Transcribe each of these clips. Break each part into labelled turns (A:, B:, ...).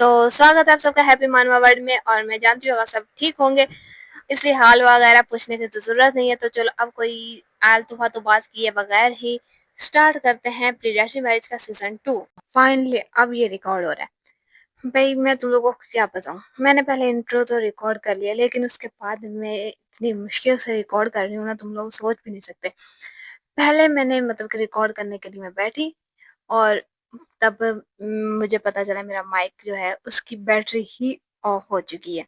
A: तो स्वागत है आप सबका हैप्पी मानवा वर्ल्ड में। और मैं जानती हूँ आप सब ठीक होंगे, इसलिए हाल वगैरह पूछने की तो जरूरत नहीं है। तो चलो अब कोई आलतू फालतू बात किए बगैर ही स्टार्ट करते हैं प्रीडेटरी मैरिज का सीजन 2। फाइनली अब ये रिकॉर्ड हो रहा है। भाई मैं तुम लोगों को क्या बताऊँ, मैंने पहले इंट्रो तो रिकॉर्ड कर लिया, लेकिन उसके बाद मैं इतनी मुश्किल से रिकॉर्ड कर रही हूँ ना, तुम लोग सोच भी नहीं सकते। पहले मैंने मतलब कि रिकॉर्ड करने के लिए मैं बैठी, और तब मुझे पता चला मेरा माइक जो है उसकी बैटरी ही ऑफ हो चुकी है।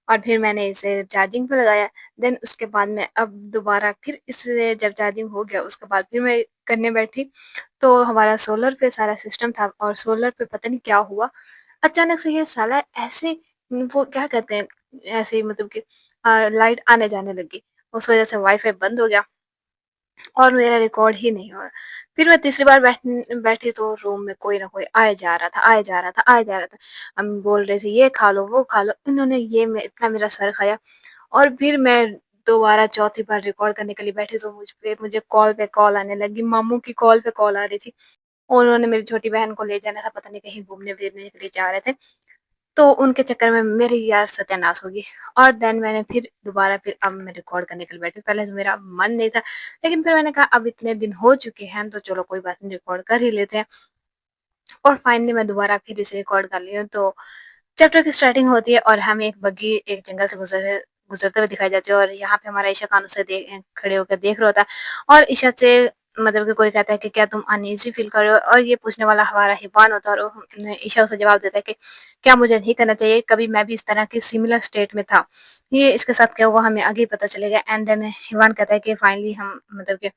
A: और फिर मैंने इसे चार्जिंग पे लगाया। देन उसके बाद मैं अब दोबारा फिर इसे जब चार्जिंग हो गया उसके बाद फिर मैं करने बैठी, तो हमारा सोलर पे सारा सिस्टम था, और सोलर पे पता नहीं क्या हुआ, अचानक से ये साला ऐसे वो क्या कहते हैं, ऐसे ही मतलब कि लाइट आने जाने लगी। उस वजह से वाईफाई बंद हो गया और मेरा रिकॉर्ड ही नहीं हो रहा। फिर मैं तीसरी बार बैठी तो रूम में कोई ना कोई आए जा रहा था, आए जा रहा था, आए जा रहा था। हम बोल रहे थे ये खा लो वो खा लो, इन्होंने ये में इतना मेरा सर खाया। और फिर मैं दोबारा चौथी बार रिकॉर्ड करने के लिए बैठी तो मुझे कॉल पे कॉल आने लगी, मामू की कॉल पे कॉल आ रही थी। और उन्होंने मेरी छोटी बहन को ले जाना था, पता नहीं कहीं घूमने फिरने के लिए जा रहे थे, तो उनके चक्कर में मेरी यार सत्यानाश होगी। और देन मैंने फिर दोबारा फिर अब मैं रिकॉर्ड करने के लिए बैठी। पहले तो मेरा मन नहीं था, लेकिन फिर मैंने कहा अब इतने दिन हो चुके हैं तो चलो कोई बात नहीं, रिकॉर्ड कर ही लेते हैं। और फाइनली मैं दोबारा फिर इसे रिकॉर्ड कर ली हूँ। तो चैप्टर की स्टार्टिंग होती है और हमें एक बग्गी एक जंगल से गुजरते हुए दिखाई जाती है, और यहाँ पे हमारा ईशा कानू से खड़े होकर देख रहा होता है। और ईशा से मतलब कि कोई कहता है कि क्या तुम अनईजी फील कर रहे हो, और ये पूछने वाला हमारा हिबान होता है, और ईशा उसे जवाब देता है कि क्या मुझे नहीं करना चाहिए, कभी मैं भी इस तरह की सिमिलर स्टेट में था, ये इसके साथ क्या हुआ हमें आगे ही पता चलेगा। एंड देन हिबान कहता है कि फाइनली हम मतलब कि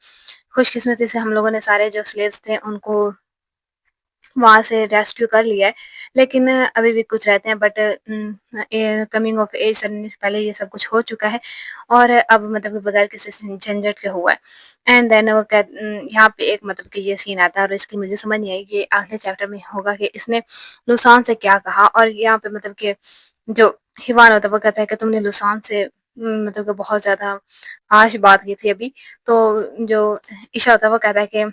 A: खुशकिस्मती से हम लोगों ने सारे जो स्लेव्स थे उनको वहाँ से रेस्क्यू कर लिया है, लेकिन अभी भी कुछ रहते हैं, बट कमिंग ऑफ एज से पहले ये सब कुछ हो चुका है, और अब मतलब कि बगैर किसी झंझट के हुआ है। एंड देन वो यहाँ पे एक मतलब कि ये सीन आता है, और इसकी मुझे समझ नहीं आई कि अगले चैप्टर में होगा कि इसने लुसान से क्या कहा। और यहाँ पे मतलब कि जो हिवान होता है वो कहता है कि तुमने लुसान से मतलब कि बहुत ज्यादा हाश बात की थी अभी। तो जो ईशा होता है वो कहता है कि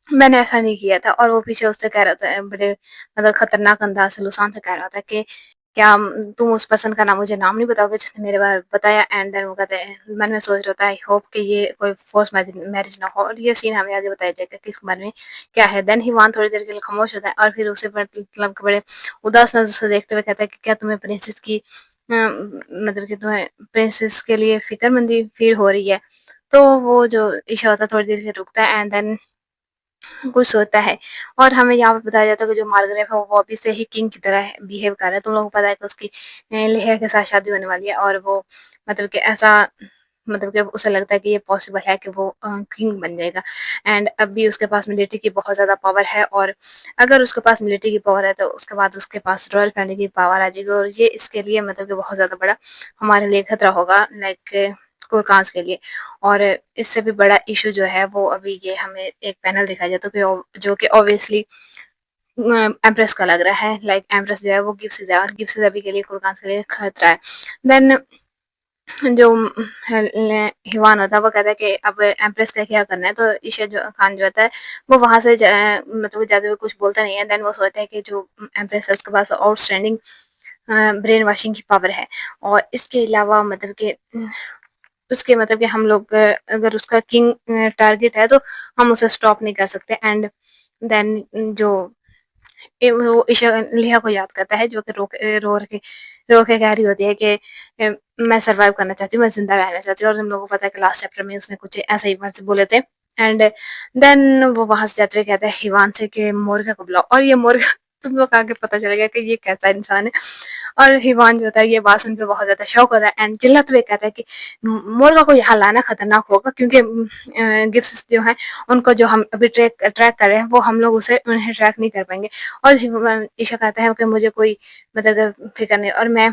A: मैंने ऐसा नहीं किया था, और वो पीछे उससे कह रहा था बड़े मतलब खतरनाक अंदाज से लुसान से कह रहा था कि क्या तुम उस पर्सन का नाम मुझे नाम नहीं बताओगे जिसने मेरे बारे में बताया। एंड देन वो कहते हैं मन में सोच रहा था आई होप कि ये कोई फोर्स मैरिज ना हो, और ये सीन हमें आगे बताया जाएगा कि इसके बारे में क्या है। देन हिवान थोड़ी देर के लिए खामोश होता है, और फिर उसे मतलब बड़े उदास नजर से देखते हुए कहता है कि क्या तुम्हें प्रिंसेस की मतलब कि तुम्हें प्रिंसेस के लिए फिक्रमंदी फील हो रही है। तो वो जो ईशा होता है थोड़ी देर से रुकता है, एंड देन कुछ होता है, और हमें यहाँ पे बताया जाता है कि जो मार्गरेट है वो अभी से ही किंग की तरह बिहेव कर रहा है। तुम लोगों को पता है कि उसकी लेहा के साथ शादी होने वाली है, और वो मतलब कि ऐसा मतलब कि उसे लगता है कि ये पॉसिबल है कि वो किंग बन जाएगा। एंड अभी उसके पास मिलिट्री की बहुत ज्यादा पावर है, और अगर उसके पास मिलिट्री की पावर है तो उसके बाद उसके पास रॉयल फैमिली की पावर आ जाएगी, और ये इसके लिए मतलब कि बहुत ज्यादा बड़ा हमारे लिए खतरा होगा, लाइक कोरकांस के लिए। और इससे भी बड़ा इशू जो है वो अभी ये हमें एक पैनल दिखाया जाता है कि जो कि ऑब्वियसली एम्प्रेस का लग रहा है, लाइक एम्प्रेस जो है वो गिफ्ट है, और गिफ्ट अभी के लिए कुरकांस के लिए खतरा है। देन जो हिवान होता है वो कहता है कि अब एम्प्रेस का क्या करना है, तो ईशा जो खान जो होता है वो वहां से मतलब जाते हुए कुछ बोलता नहीं है। देन वो सोचता है कि जो एम्प्रेस है उसके पास आउटस्टैंडिंग ब्रेन वॉशिंग की पावर है, और इसके अलावा मतलब कि उसके मतलब कि हम लोग अगर उसका किंग टारगेट है तो हम उसे स्टॉप नहीं कर सकते। एंड देन जो वो ईशा लिया को याद करता है, जो कि रो के कह रही होती है कि मैं सरवाइव करना चाहती हूँ, मैं जिंदा रहना चाहती हूँ। और हम लोगों को पता है कि लास्ट चैप्टर में उसने कुछ ऐसे ही वर्ड्स बोले थे। एंड देन वो वहां से जाते हुए कहता है हिवान से कि मोर्गा को बुलाओ, और ये मोर्गा तुम लोग आगे पता चलेगा कि ये कैसा इंसान है। और हिवान जो होता है ये बात सुन के बहुत ज्यादा शौक होता है, एंड चिल्लाते हुए कहता है कि मोर्गा को यहाँ लाना खतरनाक होगा, क्योंकि गिफ्ट जो है उनको जो हम अभी ट्रैक कर रहे हैं वो हम लोग उसे उन्हें ट्रैक नहीं कर पाएंगे। और ईशा कहता है कि मुझे कोई मतलब फिक्र नहीं, और मैं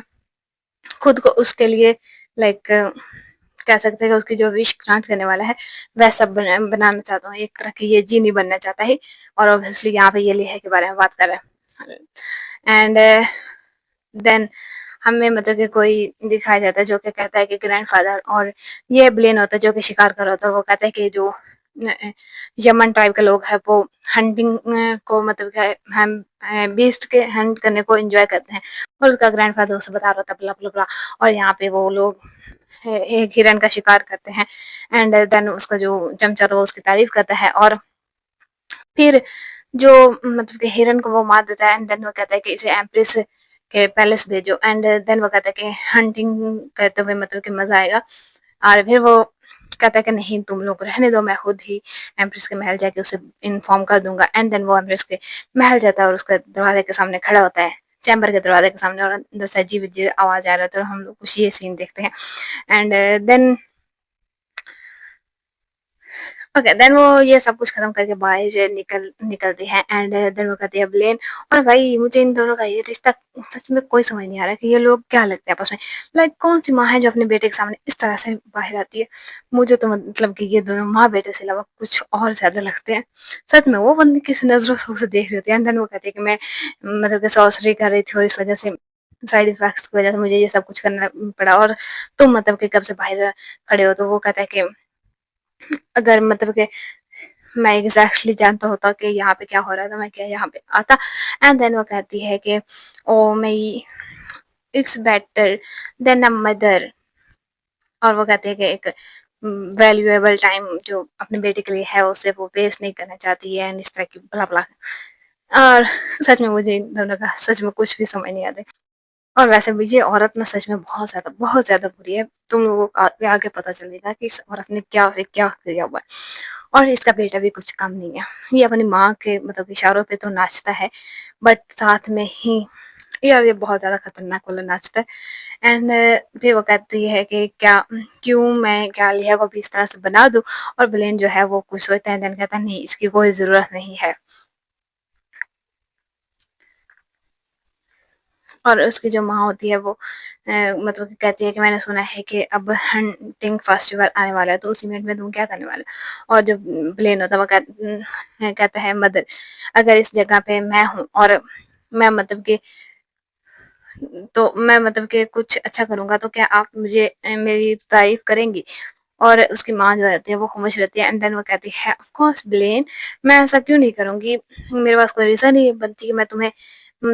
A: खुद को उसके लिए लाइक कह सकते हैं कि उसकी जो विश ग्रांट करने वाला है वैसा बनाना चाहता हूँ, एक तरह की ये जीनी बनना चाहता है। और ऑब्वियसली यहाँ पे ये लेह के बारे में बात कर रहा है। एंड देन हमें मतलब कि कोई दिखाया जाता है जो कि कहता है कि ग्रैंडफादर, और ये ब्लेन होता है जो कि शिकार कर रहा होता है, और वो कहता है कि जो यमन ट्राइब के लोग हैं वो हंटिंग को मतलब क्या है, हम बीस्ट के हंट करने को एंजॉय करते हैं। और उसका ग्रैंडफादर उसे बता रहा था ब्ला ब्ला ब्ला। और यहाँ पे वो लोग एक हिरन का शिकार करते हैं। एंड देन उसका जो चमचा था वो उसकी तारीफ करता है। और फिर जो मतलब कि हिरन को वो मार देता है। एंड देन वो कहता है कि इसे एम्प्रेस के पैलेस भेजो। एंड देन वो कहता है कि हंटिंग करते हुए मतलब कि मजा आएगा। और फिर वो कहता है कि नहीं तुम लोग रहने दो, मैं खुद ही एम्प्रेस के महल जाके उसे इन्फॉर्म कर दूंगा। एंड देन वो एम्प्रेस के महल जाता है और उसके दरवाजे के सामने खड़ा होता है, चैम्बर के दरवाजे के सामने। और अंदर से अजीब अजीब आवाज आ रहा था। और हम लोग कुछ ये सीन देखते हैं। एंड देन ओके, देन वो ये सब कुछ खत्म करके बाहर निकलती है। एंड देन वो कहती है ब्लेन। और भाई मुझे इन दोनों का ये रिश्ता सच में कोई समझ नहीं आ रहा कि ये लोग क्या लगते हैं आपस में। लाइक कौन सी माँ है जो अपने बेटे के सामने इस तरह से बाहर आती है। मुझे तो मतलब कि ये दोनों माँ बेटे से अलावा कुछ और ज्यादा लगते हैं। सच में वो बंदी किस नजरों से उसे देख रही होती है। एंड देन वो कहती है कि मैं मतलब कि सॉर्सरी कर रही थी और इस वजह से साइड इफेक्ट्स की वजह से मुझे ये सब कुछ करना पड़ा। और तुम मतलब कि कब से बाहर खड़े हो। तो वो कहता है कि अगर मतलब कि मैं एग्जैक्टली जानता होता कि यहाँ पे क्या हो रहा था मैं क्या यहाँ पे आता। एंड देन वो कहती है कि oh my it's better than a mother. और वो कहती है कि एक वैल्यूएबल टाइम जो अपने बेटे के लिए है उसे वो वेस्ट नहीं करना चाहती है। एंड इस तरह की भला भला। और सच में मुझे इन दोनों का सच में कुछ भी समझ नहीं आता। और वैसे भी ये औरत ना सच में बहुत ज़्यादा बुरी है। तुम लोगों को आगे आगे पता चलेगा कि इस औरत ने क्या से क्या किया हुआ है। और इसका बेटा भी कुछ कम नहीं है। ये अपनी माँ के मतलब इशारों पे तो नाचता है, बट साथ में ही यार ये बहुत ज़्यादा खतरनाक वाला नाचता है। एंड फिर वो कहती है कि क्या क्यों मैं क्या लिया को भी इस तरह से बना दूँ। और ब्लेन जो है वो कुछ सोचता है। देन कहता है नहीं इसकी कोई ज़रूरत नहीं है। और उसकी जो माँ होती है वो मतलब कि कहती है कि मैंने सुना है कि अब हंटिंग फेस्टिवल आने वाला है तो उस इवेंट में तुम क्या करने वाले हो। और जो ब्लेन होता है वो कहता है मदर अगर इस जगह पे मैं हूँ और मैं मतलब कि मैं मतलब कि कुछ अच्छा करूंगा तो क्या आप मुझे मेरी तारीफ करेंगी। और उसकी माँ जो रहती है वो खामोश रहती है। एंड देन वो कहती है ऑफ कोर्स ब्लेन, मैं ऐसा क्यों नहीं करूंगी। मेरे पास कोई रीजन नहीं बनती कि मैं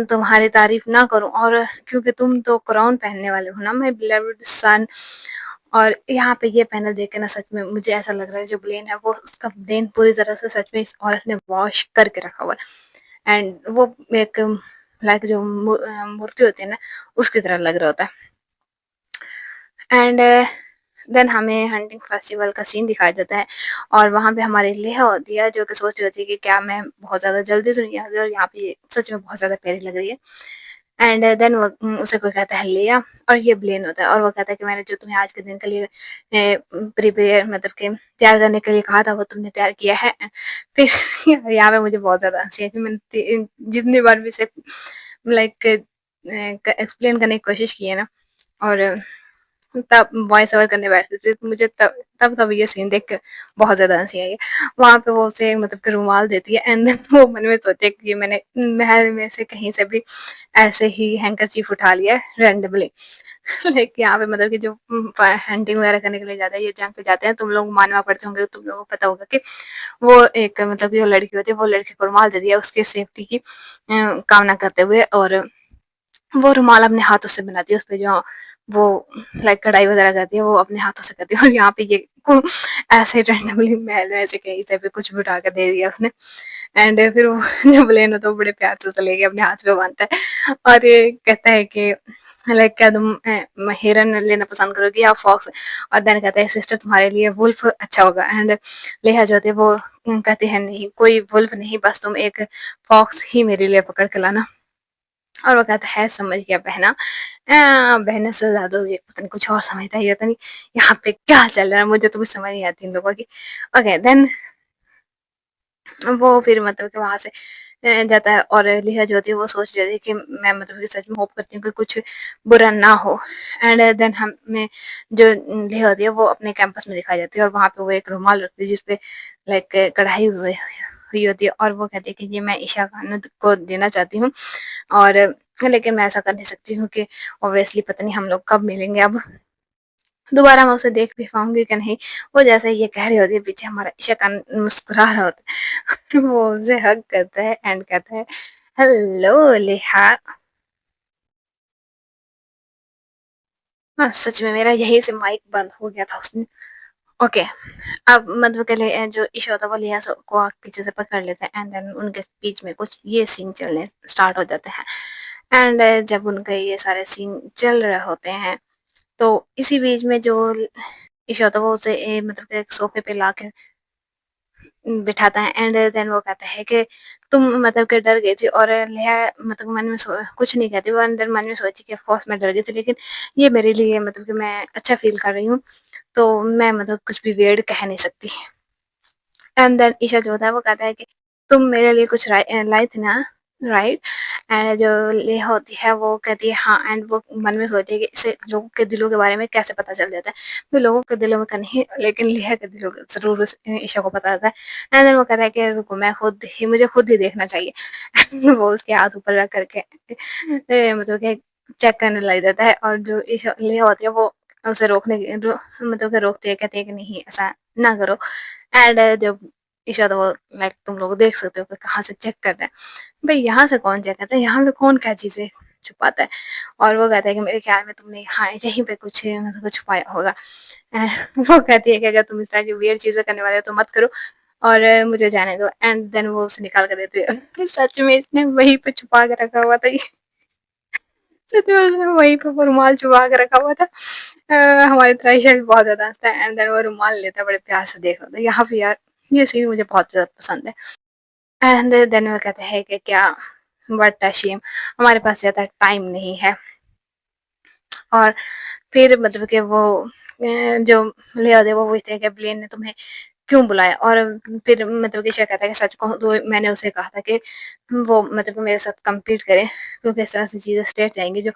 A: तुम्हारी तारीफ ना करूं। और क्योंकि तुम तो क्राउन पहनने वाले हो ना माय बिलव्ड सन। और यहाँ पे ये पैनल देख के ना सच में मुझे ऐसा लग रहा है जो ब्लेन है वो उसका ब्रेन पूरी तरह से सच में इस औरत ने वॉश करके रखा हुआ है। एंड वो एक लाइक जो मूर्ति होती है ना उसकी तरह लग रहा होता है। एंड देन हमें हंटिंग फेस्टिवल का सीन दिखाया जाता है। और वहाँ पे हमारी लेह होती है जो कि सोच रही होती है कि क्या मैं बहुत ज़्यादा जल्दी से नहीं आ गई और यहाँ पे ये सच में बहुत ज़्यादा प्यारी लग रही है। एंड देन वो उसे कोई कहता है लेया। और ये ब्लेन होता है। और वो कहता है कि मैंने जो तुम्हें आज के दिन के लिए प्रिपेयर मतलब कि तैयार करने के लिए कहा था वो तुमने तैयार किया है। फिर यहाँ पे मुझे बहुत ज़्यादा हंसी आई थी। मैंने जितनी बार भी इसे लाइक एक्सप्लेन करने की कोशिश की है ना और तब वॉइस ओवर करने बैठते थे तो मुझे तब ये सीन देख के बहुत ज्यादा हंसी आई है। वहां पे वो उसे मतलब कि रुमाल देती है। एंड देन वो मन में सोचे कि ये मैंने महल में से कहीं से भी ऐसे ही हैंकरचीफ उठा लिया रैंडमली। लाइक यहाँ पे मतलब कि जो हंटिंग वगैरह करने के लिए जाते हैं ये जंग पे जाते हैं तुम लोग मानवा पड़ते होंगे तुम लोगों को पता होगा कि वो एक मतलब कि जो लड़की होती है वो लड़के को रुमाल दे दिया उसके सेफ्टी की कामना करते हुए। और वो रुमाल अपने हाथों से बनाती है, उसपे जो वो लाइक कढ़ाई वगैरह करती है वो अपने हाथों से करती है। और यहाँ पे ये को ऐसे रैंडमली महल में ऐसे कहीं से भी कुछ भी उठा कर दे दिया उसने। एंड फिर वो जो ब्लेन होता है वो बड़े प्यार से उसे लेके अपने हाथ पे बांधता है और ये कहता है कि लाइक क्या तुम हिरन लेना पसंद करोगी या फॉक्स। और देन कहता है सिस्टर तुम्हारे लिए वुल्फ अच्छा होगा। एंड लेहा जो होती है वो कहती है नहीं कोई वुल्फ नहीं बस तुम एक फॉक्स ही मेरे लिए पकड़ के लाना। और वो कहता है समझ गया बहना। बहना से ज्यादा ये पता नहीं कुछ और समझता है ये पता नहीं यहाँ पे क्या चल रहा है मुझे तो कुछ समझ नहीं आती इन लोगों की। ओके देन वो फिर मतलब कि वहां से जाता है। और लिहा जो होती है वो सोच रही थी कि मैं मतलब कि सच में होप करती हूँ कि कुछ बुरा ना हो। एंड देन हमें जो लिहा होती है वो अपने कैंपस में दिखाई जाती है। और वहां पे वो एक रुमाल रखती है जिसपे लाइक कढ़ाई हुई हुई होती है। और वो कहती है कि ये मैं ईशा खान को देना चाहती हूँ। और लेकिन मैं ऐसा कर नहीं सकती हूँ कि ऑब्वियसली पता नहीं हम लोग कब मिलेंगे अब। दोबारा मैं उसे देख भी पाऊँगी कि नहीं। वो जैसे ये कह रही होती है, पीछे हमारा इशाक़ान मुस्कुरा रहा होता है। वो उसे हग करता है एंड कहता है, हेलो लिहा। हाँ, सच में मेरा यहीं से माइक बंद हो गया था उसने। ओके, अब मतलब के लिए जो ईशा होता है वो लिया को पीछे से पकड़ लेता है एंड देन उनके बीच में कुछ ये सीन चलने स्टार्ट हो जाते हैं। एंड जब उनके ये सारे सीन चल रहे होते हैं, तो इसी बीच में जो ईशा होता है वो उसे मतलब कि एक सोफे पे लाके बिठाता है एंड देन वो कहता है कि तुम मतलब कि डर गई थी, और नेहा मतलब मन में कुछ नहीं कहती, वो अंदर मन में सोची कि ऑफ कोर्स मैं डर गई थी, लेकिन ये मेरे लिए मतलब कि मैं अच्छा फील कर रही हूँ, तो मैं मतलब कुछ भी वियर्ड कह नहीं सकती। एंड देन ईशा जो होता है वो कहता है कि तुम मेरे लिए कुछ लाई थी ना, राइट। एंड जो लेहा होती है वो कहती है हाँ, एंड वो मन में सोचती है कि इसे लोगों के दिलों के बारे में कैसे पता चल जाता है। तो लोगों के दिलों में का नहीं, लेकिन लेहा के दिलों का जरूर ईशा को पता होता है। एंड देन वो कहता है कि रुको, मैं खुद ही, मुझे खुद ही देखना चाहिए। वो उसके हाथ ऊपर रख करके मतलब कि चेक करने लग जाता है, और जो ईशा लेहा होती है वो उसे मतलब कि रोकती है, कहती है कि नहीं ऐसा ना करो। एंड जब ईशा तो वो लाइक तुम लोग देख सकते हो कि कहाँ से चेक कर रहे हैं। भाई यहाँ से कौन चेक करता है, यहाँ पे कौन क्या चीजें छुपाता है। और वो कहता है कि मेरे ख्याल में तुमने हाँ यहीं पे कुछ मतलब कुछ छुपाया होगा। वो कहती है कि अगर तुम इस तरह की वियर्ड चीजें करने वाले हो तो मत करो, और मुझे जाने दो। एंड देन वो उसे निकाल कर देती है। सच में इसने वहीं पे छुपा के रखा हुआ था ये। सच में उसने वहीं पे वो रुमाल छुपा के रखा हुआ था। हमारी तरह ईशा भी बहुत ज्यादा हंसता है एंड देन वो रुमाल लेता है, बड़े प्यार से देख रहा था यहाँ पे यार। ये सीन मुझे बहुत ज्यादा पसंद है। एंड देन वो कहते हैं कि क्या, बट शेम, हमारे पास ज्यादा टाइम नहीं है। और फिर मतलब कि वो जो ले आते वो पूछते हैं कि ब्लेन ने तुम्हें क्यों बुलाया। और फिर मतलब कि शायद कहता है कि सच कहूँ तो मैंने उसे कहा था कि वो मतलब कि मेरे साथ कम्पीट करे, क्योंकि इस तरह से चीज़ें स्ट्रेट जाएंगी। जो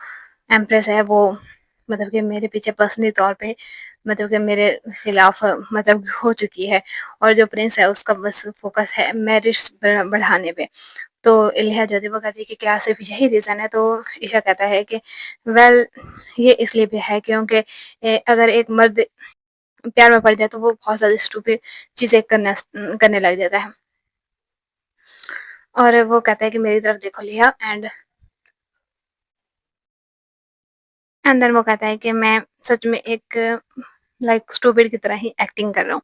A: एम्प्रेस है वो मतलब कि मेरे पीछे पर्सनली तौर पे मतलब कि मेरे खिलाफ मतलब हो चुकी है, और जो प्रिंस है उसका बस फोकस है मेरिट्स बढ़ाने पे। तो इलिया जदी वो कहती है कि क्या सिर्फ यही रीज़न है, तो ईशा कहता है कि वेल ये इसलिए भी है क्योंकि अगर एक मर्द प्यार में पड़ जाए तो वो बहुत ज़्यादा स्टूपिड चीज़ें करने लग जाता है। और वो कहता है कि मेरी तरफ देखो लिया, एंड देन वो कहता है कि मैं सच में एक लाइक स्टूपिड की तरह ही एक्टिंग कर रहा हूँ।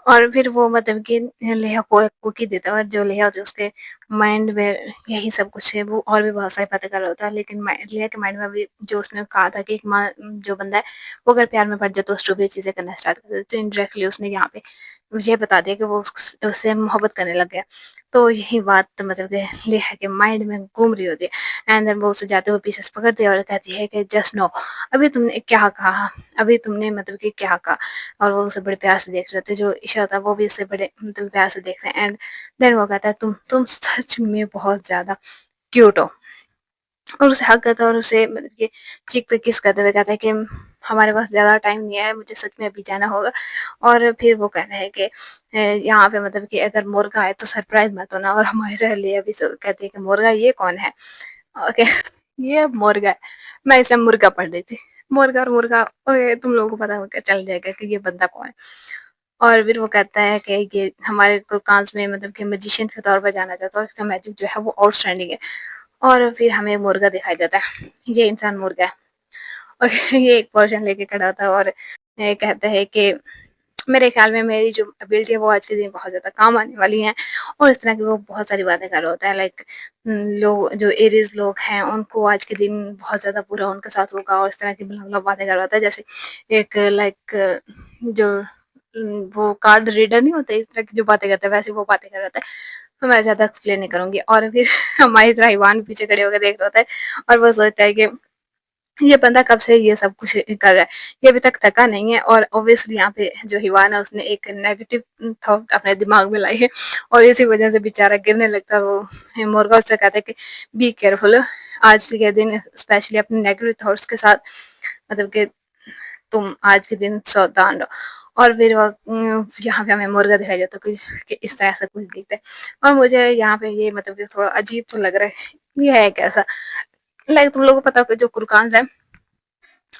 A: और फिर वो मतलब कि लेहा को एक कुकी देता है, और जो लेहा होती है उसके माइंड में यही सब कुछ है, वो और भी बहुत सारी बातें कर रहा होता है, लेकिन लेहा के माइंड में भी जो उसने कहा था कि एक माँ जो बंदा है वो अगर प्यार में पड़ जाए तो स्टूपिड चीजें करना स्टार्ट कर देता है, तो इनडायरेक्टली उसने यहाँ पे मुझे बता दिया कि वो उससे मोहब्बत करने लग गया। तो यही बात मतलब कि लेहा के माइंड में घूम रही होती है। एंड देन वो उसे जाते हुए पीछे से पकड़ती है और कहती है कि जस्ट नो, अभी तुमने क्या कहा, अभी तुमने मतलब कि क्या कहा। और वो उसे बड़े प्यार से देख रहे थे, जो ईशा था वो भी इससे बड़े मतलब प्यार से देख रहे हैं। एंड देन वो कहता है तुम सच में बहुत ज्यादा क्यूट हो। और उसे हक करता है और उसे मतलब कि चीक पे किस करते हुए कहता है कि हमारे पास ज़्यादा टाइम नहीं है, मुझे सच में अभी जाना होगा। और फिर वो कहता है कि यहाँ पे मतलब कि अगर मुर्गा आए तो सरप्राइज मत होना। और हमारे लिए अभी कहते हैं कि मुर्गा ये कौन है। ओके, ये मुर्गा है, मैं इसे मुर्गा पढ़ रही थी। मुर्गा और मुर्गा, ओके तुम लोगों को पता होगा, चल जाएगा कि ये बंदा कौन है। और फिर वो कहता है कि ये हमारे कुरकांस में मतलब कि मैजिशियन के तौर पर जाना जाता है, और इसका मैजिक जो है वो आउटस्टैंडिंग है। और फिर हमें मुर्गा दिखाई देता है, ये इंसान मुर्गा है। और ये एक पोर्शन लेके खड़ा होता है और कहता है कि मेरे ख्याल में मेरी जो एबिलिटी है वो आज के दिन बहुत ज़्यादा काम आने वाली है। और इस तरह की वो बहुत सारी बातें कर रहा होता है, लाइक लोग जो एरीज लोग हैं उनको आज के दिन बहुत ज़्यादा बुरा उनके साथ होगा, और इस तरह की मतलब बातें कर रहा होता है। जैसे एक लाइक जो वो कार्ड रीडर नहीं होते, इस तरह की जो बातें करते हैं वैसे वो बातें कर रहा होता है। तो मैं ज़्यादा एक्सप्लेन नहीं करूंगी। और फिर हमारी तरह ईवान पीछे खड़े होकर देख रहा होता है, और वो सोचता है कि ये बंदा कब से ये सब कुछ कर रहा है, ये अभी तक थका नहीं है। और ऑब्वियसली यहाँ पे जो हिवान है उसने एक नेगेटिव थॉट अपने दिमाग में लाई है, और इसी वजह से बेचारा गिरने लगता है। वो मुर्गा उससे कहता है कि बी केयरफुल, आज के दिन स्पेशली अपने नेगेटिव थॉट्स के साथ मतलब कि तुम आज के दिन सावधान रहो। और फिर वो यहाँ पे हमें मुर्गा दिखाई देता है कि इस तरह से कुछ दिखता है। और मुझे यहाँ पे ये मतलब कि थोड़ा अजीब तो लग रहा है, ये है कैसा, लाइक तुम लोगों को पता होगा जो कुरकान है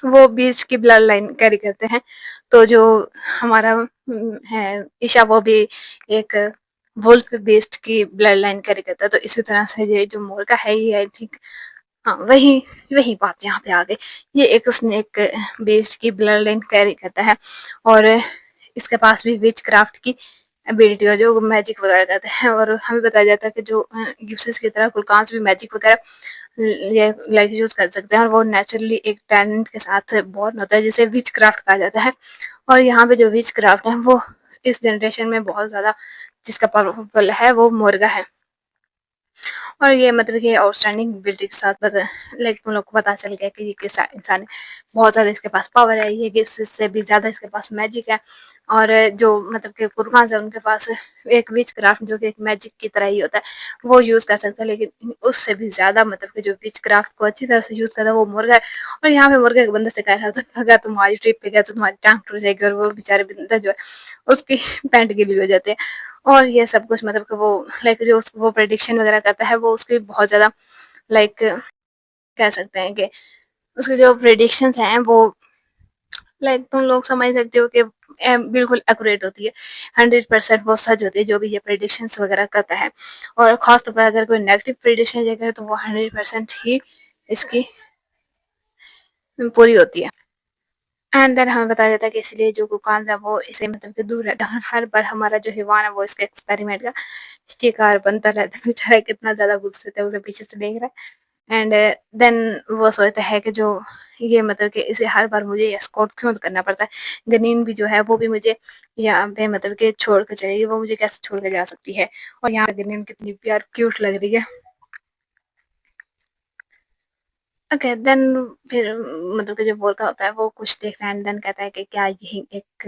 A: वो बीच की ब्लड लाइन कैरी करते हैं। तो जो हमारा है ईशा, वो भी एक वुल्फ बीस्ट की ब्लड लाइन कैरी करता है। तो इसी तरह से ये जो मोर है, ये आई थिंक, हाँ वही वही बात यहाँ पे आ गई। ये एक स्नेक बीस्ट की ब्लड लाइन कैरी करता है, और इसके पास भी विच क्राफ्ट की एबिलिटी है, जो मैजिक वगैरह करते हैं। और हमें बताया जाता है कि जो गिब्सिस की तरह गुलकांस भी मैजिक वगैरह ये लाइक यूज कर सकते हैं, और वो नेचुरली एक टैलेंट के साथ बॉर्न होता है, जिसे विच क्राफ्ट कहा जाता है। और यहाँ पे जो विच क्राफ्ट है, वो इस जनरेशन में बहुत ज्यादा जिसका पावरफुल है, वो मुर्गा है। और ये मतलब कि आउटस्टैंडिंग एबिलिटी के साथ पता, लाइक तुम लोग को पता चल गया कि ये किस इंसान है। बहुत ज़्यादा इसके पास पावर है, ये गिफ्ट से भी ज़्यादा इसके पास मैजिक है। और जो मतलब कि कुरकान है, उनके पास एक विच क्राफ्ट जो कि एक मैजिक की तरह ही होता है, वो यूज़ कर सकता है। लेकिन उससे भी ज़्यादा मतलब कि जो विच क्राफ्ट को अच्छी तरह से यूज़ करता है, वो मुर्गा है। और यहाँ पे मुर्गे के बंदे से कह रहा था, अगर तुम्हारी ट्रिप पे गया तो तुम्हारी टांग टूट जाएगी, और वो बेचारे बंदा जो है उसकी पैंट गीली हो जाती है। और ये सब कुछ मतलब कि वो लाइक जो वो प्रेडिक्शन वगैरह करता है, वो उसकी बहुत ज़्यादा लाइक कह सकते हैं कि उसके जो प्रेडिक्शंस हैं, वो लाइक तुम लोग समझ सकते हो कि बिल्कुल एक्यूरेट होती है। 100% वो सच होती है जो भी ये प्रेडिक्शंस वगैरह करता है। और खासतौर पर अगर कोई नेगेटिव प्रेडिक्शन ये करे, तो वो 100% ही इसकी पूरी होती है। एंड देन हमें बताया जाता है कि इसलिए जो कुकान है, वो इसे मतलब कि दूर रहता है। हर बार हमारा जो हिवान है, वो इसके एक्सपेरिमेंट का शिकार बनता रहता है। बेचारा कितना ज्यादा गुस्से थे, उसे पीछे से देख रहा है। एंड देन वो सोचता है कि जो ये मतलब कि इसे हर बार मुझे एस्कॉर्ट क्यों करना पड़ता है। गनीन भी जो है, वो भी मुझे यहाँ पे मतलब कि छोड़ कर चलेगी, वो मुझे कैसे छोड़ कर जा सकती है। और यहाँ पे गनीन कितनी प्यार क्यूट लग रही है। ओके देन फिर मतलब कि जो बोरका होता है, वो कुछ देखता है, एंड देन कहता है कि क्या यही एक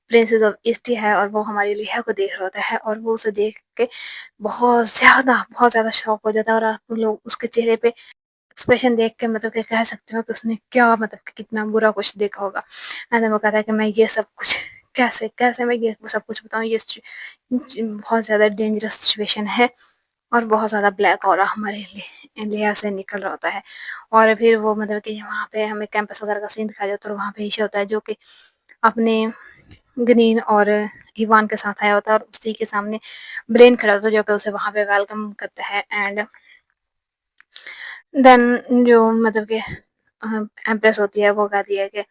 A: प्रिंसेस ऑफ ईस्ट है। और वो हमारी लिया को देख रहा होता है, और वो उसे देख के बहुत ज्यादा शॉक हो जाता है। और आप लोग उसके चेहरे पे एक्सप्रेशन देख के मतलब कि कह सकते हो कि उसने क्या मतलब कि कितना बुरा कुछ देखा होगा। एंड देन वो कहता है कि मैं ये सब कुछ कैसे कैसे मैं ये सब कुछ बताऊं, ये बहुत ज्यादा डेंजरस सिचुएशन है, और बहुत ज़्यादा ब्लैक ऑरा हमारे इंडिया से निकल रहा होता है। और फिर वो मतलब कि वहाँ पे हमें कैंपस वगैरह का सीन दिखाया जाता है, और वहाँ पे ईशा होता है जो कि अपने ग्रीन और इवान के साथ आया होता है, और उसी के सामने ब्रेन खड़ा होता है, जो कि उसे वहाँ पे वेलकम करता है। एंड देन जो मतलब कि एम्प्रेस होती है, वो कहती है कि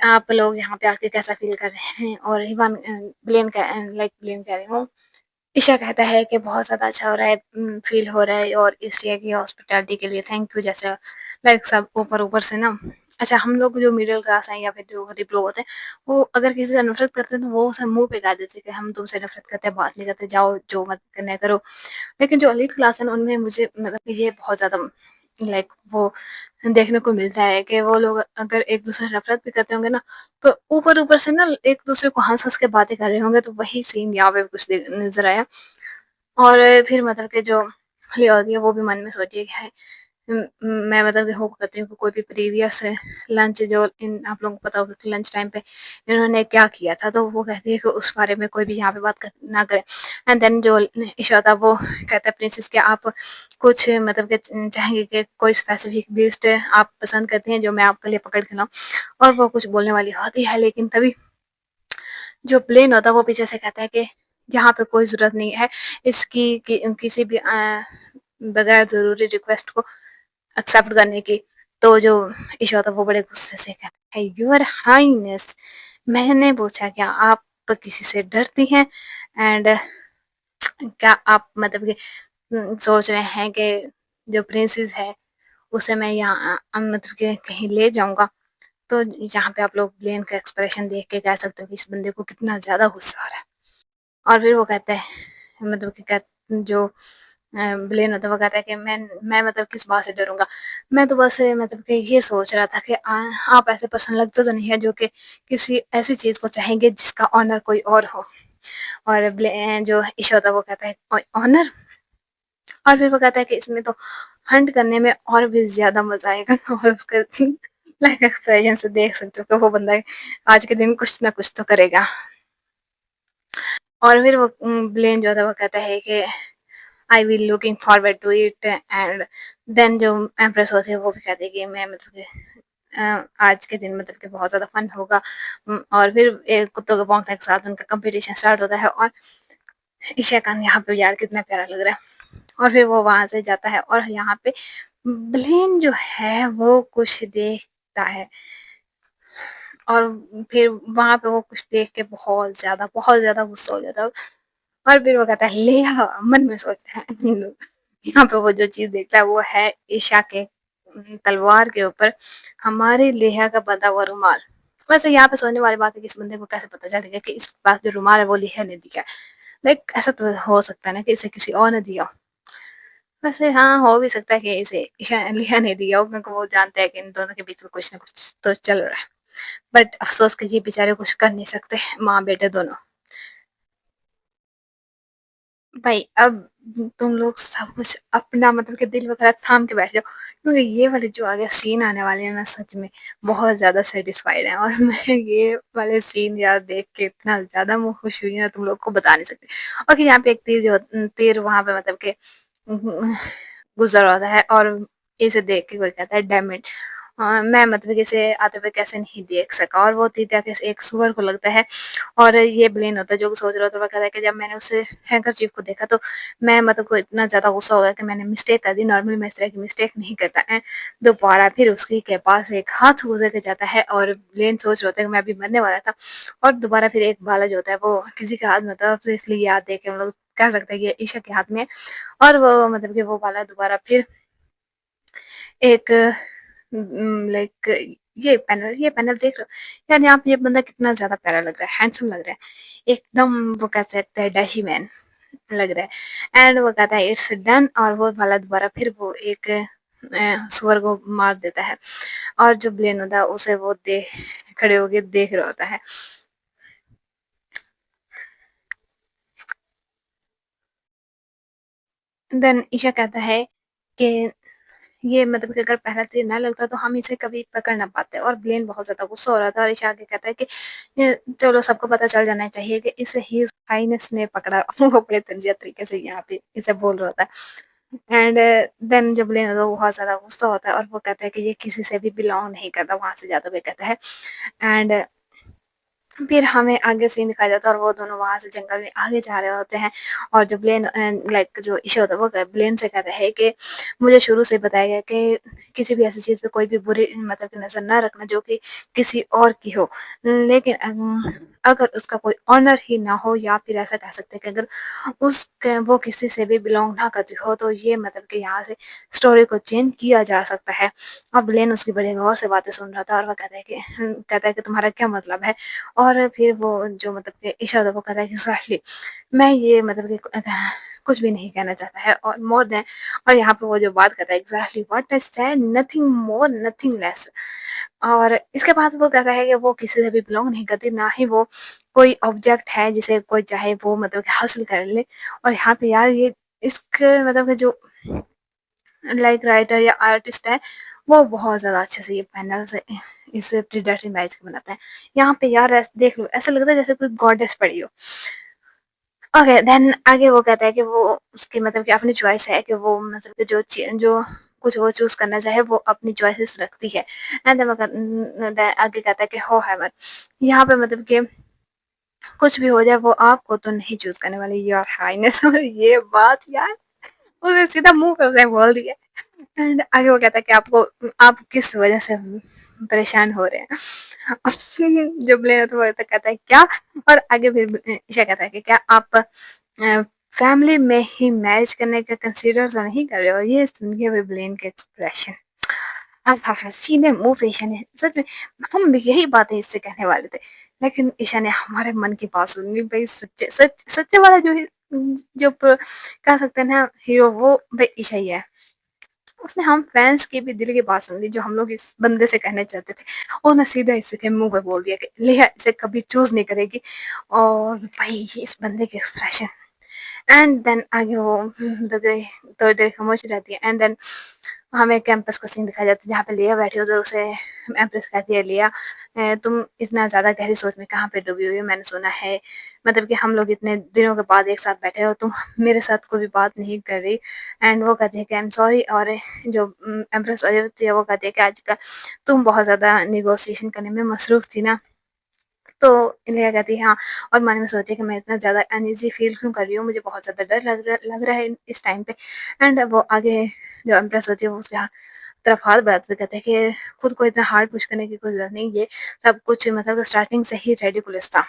A: आप लोग यहाँ पे आके कैसा फील कर रहे हैं। और इवान ब्लेन कह रही हूँ, ईशा कहता है कि बहुत ज़्यादा अच्छा हो रहा है, फील हो रहा है, और इसलिए की हॉस्पिटैलिटी के लिए थैंक यू। जैसा लाइक सब ऊपर ऊपर से ना, अच्छा हम लोग जो मिडिल क्लास हैं या फिर जो गरीब लोग होते हैं, वो अगर किसी से नफरत करते हैं, तो वो उसे मुंह पे कह देते हैं कि हम तुमसे नफरत करते हैं, बात नहीं करते, जाओ जो मत करना है करो। लेकिन जो एलीट क्लास है ना, उनमें मुझे मतलब कि ये बहुत ज़्यादा लाइक वो देखने को मिलता है कि वो लोग अगर एक दूसरे से नफरत भी करते होंगे ना, तो ऊपर ऊपर से ना एक दूसरे को हंस हंस के बातें कर रहे होंगे। तो वही सीन यहाँ पे कुछ नजर आया। और फिर मतलब कि जो लिया होती है, वो भी मन में सोची है कि मैं मतलब कि होप करती हूँ कि कोई भी प्रीवियस लंच जो इन आप लोगों को पता होगा कि लंच टाइम पे इन्होंने क्या किया था, तो वो कहती है कि उस बारे में कोई भी यहाँ पे बात ना करे। एंड देन जो ईशा था, वो कहता है प्रिंसेस कि आप कुछ मतलब कि चाहेंगे कि कोई स्पेसिफिक लिस्ट आप पसंद करती हैं जो मैं आपके लिए पकड़ के लाऊं। और वो कुछ बोलने वाली होती है, लेकिन तभी जो प्लेन होता है, वो पीछे से कहता है कि यहाँ पे कोई ज़रूरत नहीं है इसकी किसी भी बगैर ज़रूरी रिक्वेस्ट को एक्सेप्ट करने की। तो जो ईशा होता है, वो बड़े गुस्से से कहता है, योर हाइनेस, मैंने पूछा क्या आप किसी से डरती हैं? एंड क्या आप मतलब कि सोच रहे हैं कि जो प्रिंसेस है, उसे मैं यहाँ मतलब कि कहीं ले जाऊंगा? तो यहाँ पे आप लोग ब्लेन का एक्सप्रेशन देख के कह सकते हो कि इस बंदे को कितना ज्यादा गुस्सा आ रहा है। और फिर वो कहता है मतलब कि जो ब्लेन होता है, वो कहता है कि मैं मतलब किस बात से डरूंगा। मैं तो बस मतलब कि ये सोच रहा था कि आप ऐसे पर्सन लगते तो नहीं है जो कि किसी ऐसी चीज को चाहेंगे जिसका ऑनर कोई और हो। और जो ईशा होता है, वो कहता है ऑनर। और फिर वो कहता है कि इसमें तो हंट करने में और भी ज्यादा मजा आएगा। और उसके लाइक एक्सप्रेशन से देख सकते हो कि वो बंदा आज के दिन कुछ ना कुछ तो करेगा। और फिर वो ब्लेन जो था, वो कहता है कि I will looking forward to it. And then जो एम्प्रेस होती है, वो भी कहती है कि मैं मतलब आज के दिन मतलब कि बहुत ज़्यादा फन होगा। और फिर कुत्तों के भौंकने के साथ उनका कॉम्पिटिशन स्टार्ट होता है और ईशा खान यहाँ पे यार कितना प्यारा लग रहा है। और फिर वो वहां से जाता है और यहाँ पे ब्लेन जो है वो कुछ देखता है और फिर वहां पे वो कुछ देख के बहुत ज्यादा गुस्सा हो जाता है। और फिर वो कहता है ले आओ, मन में सोचता है यहाँ पे वो जो चीज देखता है वो है ईशा के तलवार के ऊपर हमारे लेहा का बंधा हुआ रुमाल। वैसे यहाँ पे सोचने वाली बात है कि इस बंदे को कैसे पता चलेगा कि इस पास जो रुमाल है वो लेहा ने दिया है। लाइक ऐसा तो हो सकता है ना कि इसे किसी और ने दिया हो। वैसे हाँ, हो भी सकता है कि इसे ईशा लेहा ने दिया हो क्योंकि वो जानते हैं कि इन दोनों के बीच में कुछ ना कुछ तो चल रहा है। बट अफसोस कि ये बेचारे कुछ कर नहीं सकते, माँ बेटे दोनों। भाई अब तुम लोग सब कुछ अपना मतलब कि दिल वगैरह थाम के बैठ जाओ क्योंकि ये वाले जो आगे सीन आने वाले हैं ना सच में बहुत ज्यादा सेटिस्फाइड है। और मैं ये वाले सीन यार देख के इतना ज्यादा मैं खुश हुई ना तुम लोग को बता नहीं सकती। और यहाँ पे एक तीर वहां पे मतलब के गुजर होता है और इसे देख के कोई कहता है डैम इट, मैं मतलब कि इसे आते हुए कैसे नहीं देख सका। और वो तीर जाके एक सुअर को लगता है और ये ब्लेन होता है जो सोच रहा होता है। वो कहता है कि जब मैंने उसे हैंकरचीफ को देखा तो मैं मतलब को इतना ज्यादा गुस्सा हो गया कि मैंने मिस्टेक कर दी। नॉर्मली मैं इस तरह की मिस्टेक नहीं करता है। दोबारा फिर उसके के पास एक हाथ गुजर के जाता है और ब्लेन सोच रहा होता है कि मैं अभी मरने वाला था। और दोबारा फिर एक भाला जो होता है वो किसी के हाथ में होता है तो इसलिए याद देखे हम लोग कह सकते हैं कि ये ईशा के हाथ में है। और वो मतलब कि वो भाला दोबारा फिर एक लाइक ये पैनल देख लो यार। यहाँ पे ये बंदा कितना ज्यादा प्यारा लग रहा है, हैंडसम लग रहा है एकदम। वो कह सकते हैं डैशी मैन लग रहा है। एंड वो कहता है इट्स डन और वो वाला दोबारा फिर वो एक सुअर को मार देता है। और जो ब्लेन होता है उसे वो देख खड़े होके देख रहा होता है। देन ईशा कहता है कि ये मतलब कि अगर पहला तीर ना लगता तो हम इसे कभी पकड़ ना पाते। और ब्लेन बहुत ज्यादा गुस्सा हो रहा था और ईशा आगे कहता है कि चलो सबको पता चल जाना चाहिए कि इसे ही हाइनेस ने पकड़ा वो बड़े तंजिया तरीके से यहाँ पे इसे बोल रहा था। एंड देन जब ब्लेन होता है वो बहुत ज्यादा गुस्सा होता है और वो कहता है कि ये किसी से भी बिलोंग नहीं करता वहां से जाते हुए कहता है। एंड फिर हमें आगे सीन दिखाया जाता है और वो दोनों वहां से जंगल में आगे जा रहे होते हैं। और जो ब्लेन लाइक जो ईशा होता है वो ब्लेन से कहता है कि मुझे शुरू से बताया गया कि किसी भी ऐसी चीज पे कोई भी बुरी मतलब की नजर ना रखना जो कि किसी और की हो। लेकिन अगर उसका कोई ऑनर ही ना हो या फिर ऐसा कह सकते हैं कि अगर उसके वो किसी से भी बिलोंग ना करती हो तो ये मतलब कि यहाँ से स्टोरी को चेंज किया जा सकता है। अब ब्लेन उसकी बड़े गौर से बातें सुन रहा था और वह कहता है कि तुम्हारा क्या मतलब है। और फिर वो जो मतलब कि ईशा वो कहता है कि एग्जैक्टली मैं ये मतलब कि कुछ भी नहीं कहना चाहता है और मोर देन। और यहाँ पे वो जो बात करता है exactly what I said, nothing more nothing less. और इसके बाद वो कहता है कि वो किसी से भी बिलोंग नहीं करती ना ही वो कोई ऑब्जेक्ट है जिसे कोई चाहे वो मतलब कि हासिल कर ले। और यहाँ पे यार ये इसके मतलब कि जो लाइक राइटर या आर्टिस्ट है वो बहुत ज्यादा अच्छे से ये पैनल से इस प्रीडेटरी मैच को बनाता है। यहाँ पे यार देख लो ऐसा लगता है जैसे कोई गॉडेस पड़ी हो। ओके देन आगे वो कहता है कि वो उसकी मतलब कि अपनी चॉइस है कि वो मतलब कि जो कुछ वो चूज करना चाहे वो अपनी चॉइसेस रखती है। एंड आगे कहता है कि हो हैवर यहाँ पे मतलब कि कुछ भी हो जाए वो आपको तो नहीं चूज करने वाली योर हाइनेस। और ये बात यार उसने सीधा मुंह पे उसे बोल दिया। एंड आगे वो कहता है कि आपको आप किस वजह से परेशान हो रहे हैं। और जो ब्लेन होता है वो तो कहता है क्या। और आगे फिर ईशा कहता है कि क्या आप फैमिली में ही मैरिज करने का कंसीडर तो नहीं कर रहे। और ये सुन के भी ब्लेन के एक्सप्रेशन सीधे मुंह पे ईशा ने सच में हम भी यही बातें इससे कहने वाले थे लेकिन ईशा ने हमारे मन की बात सुनी भाई। सच्चे वाला जो कह सकते हैं ना हीरो वो भाई ईशा ही है। उसने हम फैंस की भी दिल की बात सुन ली जो हम लोग इस बंदे से कहने चाहते थे। और ने सीधा इसके मुंह पे बोल दिया कि लिया इसे कभी चूज नहीं करेगी। और भाई इस बंदे के एक्सप्रेशन एंड देन आगे वो थोड़ी देर खामोश रहती है एंड देन हमें कैंपस का सीन दिखाया जाता है जहाँ पे लिया बैठी उधर उसे एम्प्रेस कहती है, लिया तुम इतना ज़्यादा गहरी सोच में कहाँ पे डूबी हुई हो, मैंने सुना है मतलब कि हम लोग इतने दिनों के बाद एक साथ बैठे हो, तुम मेरे साथ कोई भी बात नहीं कर रही। एंड वो कहती है कि आई एम सॉरी, और जो एम्प्रेस होती है वो कहती है कि आजकल तुम बहुत ज़्यादा निगोशिएशन करने में मसरूफ थी ना। तो लिया कहती है हाँ, और मन में सोचती है कि मैं इतना ज़्यादा अनईज़ी फ़ील क्यों कर रही हूँ, मुझे बहुत ज़्यादा डर लग रहा है इस टाइम पे। एंड वो आगे जो इम्प्रेस होती है वो उसके तरफ हाथ बढ़ाते हुए कहते हैं कि खुद को इतना हार्ड पुश करने की कोई ज़रूरत नहीं, ये सब कुछ मतलब स्टार्टिंग से ही रेडिकुलस था।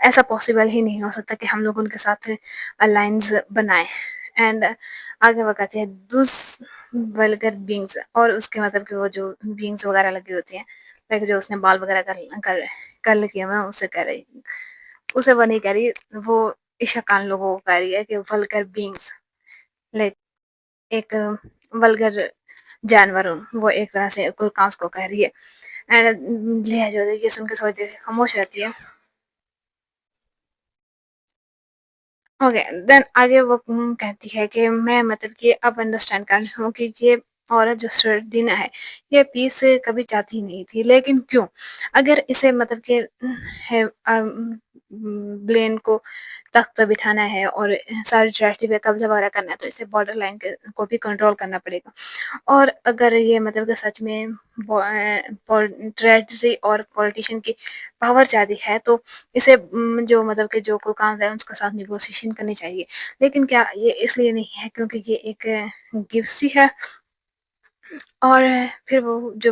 A: ऐसा पॉसिबल ही नहीं हो सकता कि हम लोग उनके साथ अलायंस बनाएँ। एंड आगे वो कहती है दूस वल्गर बीइंग्स, और उसके मतलब कि वो जो बीइंग्स वगैरह लगी होती हैं, लाइक जो उसने बाल वगैरह कर कर्ल किए हुए हैं, उससे कह रही, उसे वो नहीं कह रही, वो ईशा खान लोगों को कह रही है कि वल्गर बीइंग्स, लाइक एक वल्गर जानवर हूँ, वो एक तरह से कुरकांस को कह रही है। एंड लिया जो है ये सुन के थोड़ी देर खामोश रहती है। ओके, देन आगे वो कहती है कि मैं मतलब कि अब अंडरस्टैंड कर रही हूँ कि ये औरत जो सर्दिना है, ये पीस कभी चाहती नहीं थी, लेकिन क्यों? अगर इसे मतलब कि है ब्लेन को तख्त पे बिठाना है और सारी ट्रेजेडी पे कब्जा वगैरह करना है, तो इसे बॉर्डर लाइन को भी कंट्रोल करना पड़ेगा। और अगर ये मतलब कि सच में ट्रेजरी और पॉलिटिशियन की पावर चाहती है, तो इसे जो मतलब कि जो कुरकान है उसके साथ निगोशिएशन करनी चाहिए। लेकिन क्या ये इसलिए नहीं है क्योंकि ये एक गिप्सी है। और फिर वो जो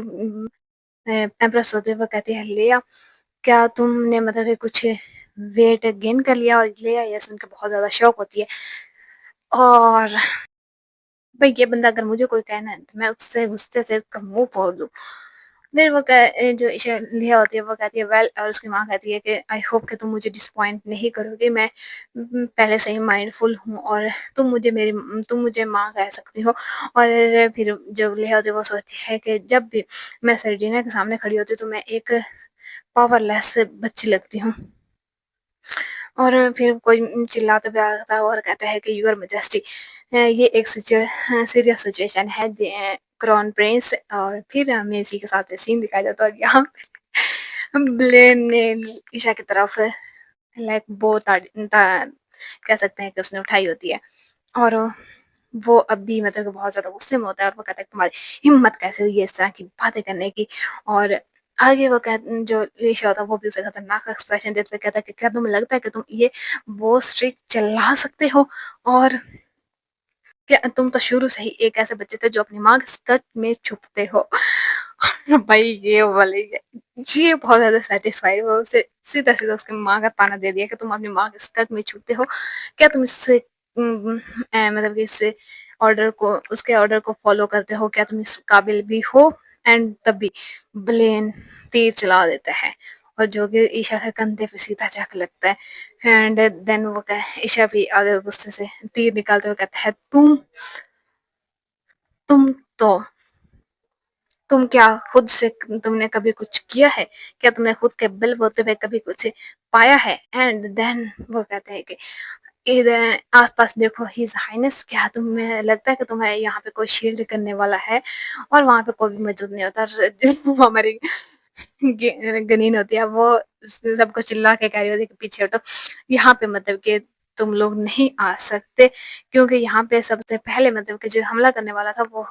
A: एम्प्रेस होती है वो कहती है, लिया क्या तुमने मतलब कि कुछ वेट गेन कर लिया? और लिया ये सुन के बहुत ज़्यादा शॉक होती है। और भाई ये बंदा अगर मुझे कोई कहना है तो मैं उससे गुस्से से उसका मुंह फोड़ दूं। फिर वो जो ईशा लिया होती है वो कहती है वेल, और उसकी माँ कहती है कि आई होप कि तुम मुझे डिसपॉइंट नहीं करोगे, मैं पहले से ही माइंडफुल हूँ और तुम मुझे माँ कह सकती हो। और फिर जो लिया होती है वो सोचती है कि जब भी मैं सर्डिना के सामने खड़ी होती हूँ तो मैं एक पावरलेस बच्ची लगती हूँ। और फिर कोई चिल्लाता हुआ आता है और कहता है कि यूर मैजेस्टी, ये एक सीरियस सिचुएशन है क्राउन प्रिंस। और फिर हमें इसी के साथ सीन दिखाया जाता है और यहाँ पे ब्लेन ने ईशा की तरफ लाइक कह सकते हैं कि उसने उठाई होती है। और वो अब भी मतलब कि बहुत ज़्यादा गुस्से में होता है और वो कहता है कि तुम्हारी हिम्मत कैसे हुई है इस तरह की बातें करने की। और आगे वो जो लीशा होता है वो भी उसे खतरनाक एक्सप्रेशन देते हुए कहता है कि क्या तुम्हें लगता है कि तुम ये वो स्ट्रिक चला सकते हो? और क्या तुम तो शुरू से ही एक ऐसे बच्चे थे जो अपनी माँ के स्कर्ट में छुपते हो। भाई ये वाले ये बहुत ज़्यादा सैटिस्फाइड हुआ, उसे सीधा-सीधा उसकी माँ का ताना दे दिया कि तुम अपनी माँ के स्कर्ट में छुपते हो। क्या तुम इससे मतलब कि इससे ऑर्डर को उसके ऑर्डर को फ़ॉलो करते हो? क्या तुम इस काबिल भी हो? एंड तभी ब्लेन तीर चला देता है और जो कि ईशा के कंधे पे सीधा जाके लगता है। एंड देन वो ईशा भी आगे गुस्से से तीर निकालते हुए कहता है, तुम तो तुम क्या खुद से तुमने कभी कुछ किया है? क्या तुमने खुद के बल बोते हुए कभी कुछ पाया है? एंड देन वो कहते हैं कि इधर आस-पास देखो हिज़ हाइनेस, क्या तुम्हें लगता है कि तुम्हें यहाँ पे कोई शील्ड करने वाला है? और वहाँ पे कोई भी मौजूद नहीं होता। और जो हमारी गनीन होती है वो सबको चिल्ला के कह रही होती है कि पीछे हटो, यहाँ पे मतलब कि तुम लोग नहीं आ सकते, क्योंकि यहाँ पे सबसे पहले मतलब कि जो हमला करने वाला था वो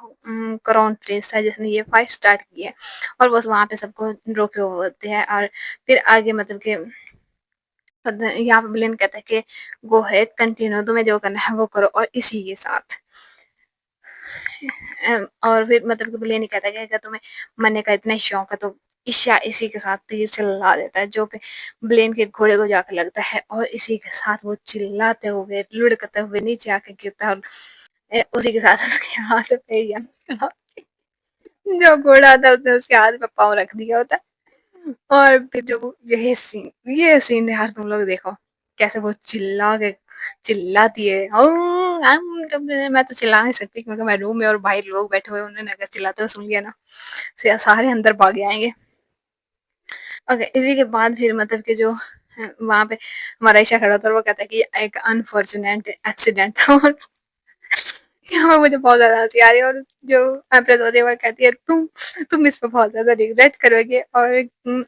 A: क्राउन प्रिंस था जिसने ये फाइट स्टार्ट की है। और बस वहाँ पे सबको रोके हुए होते हैं। और फिर आगे मतलब कि यहाँ पे विलेन कहता है कि गो अहेड कंटिन्यू, तुम्हें जो करना है वो करो। और इसी के साथ और फिर मतलब कि विलेन ही कहता है कि अगर तुम्हें मरने का इतना ही शौक है तो ईशा इसी के साथ तीर चला देता है जो कि ब्लेन के घोड़े को जाकर लगता है। और इसी के साथ वो चिल्लाते हुए लुढ़कते हुए नीचे आके गिरता है। और उसी के साथ उसके हाथ पे जो घोड़ा था उसने उसके हाथ पे पाँव रख दिया होता है। और फिर जो ये सीन यार तुम लोग देखो कैसे वो चिल्लाती है। मैं तो चिल्ला नहीं सकती क्योंकि मैं रूम में और भाई लोग बैठे हुए उन्होंने अगर चिल्लाते हुए सुन लिया ना सारे अंदर भाग आएंगे। ओके, इसी के बाद फिर मतलब कि जो वहाँ पे हमारा ईशा खड़ा था और वो कहता है कि एक अनफॉर्चुनेट एक्सीडेंट था और यहाँ पे मुझे बहुत ज़्यादा हँसी आ रही है और जो एम्प्रेस होती है वो कहती है तुम इस पे बहुत ज़्यादा रिग्रेट करोगे और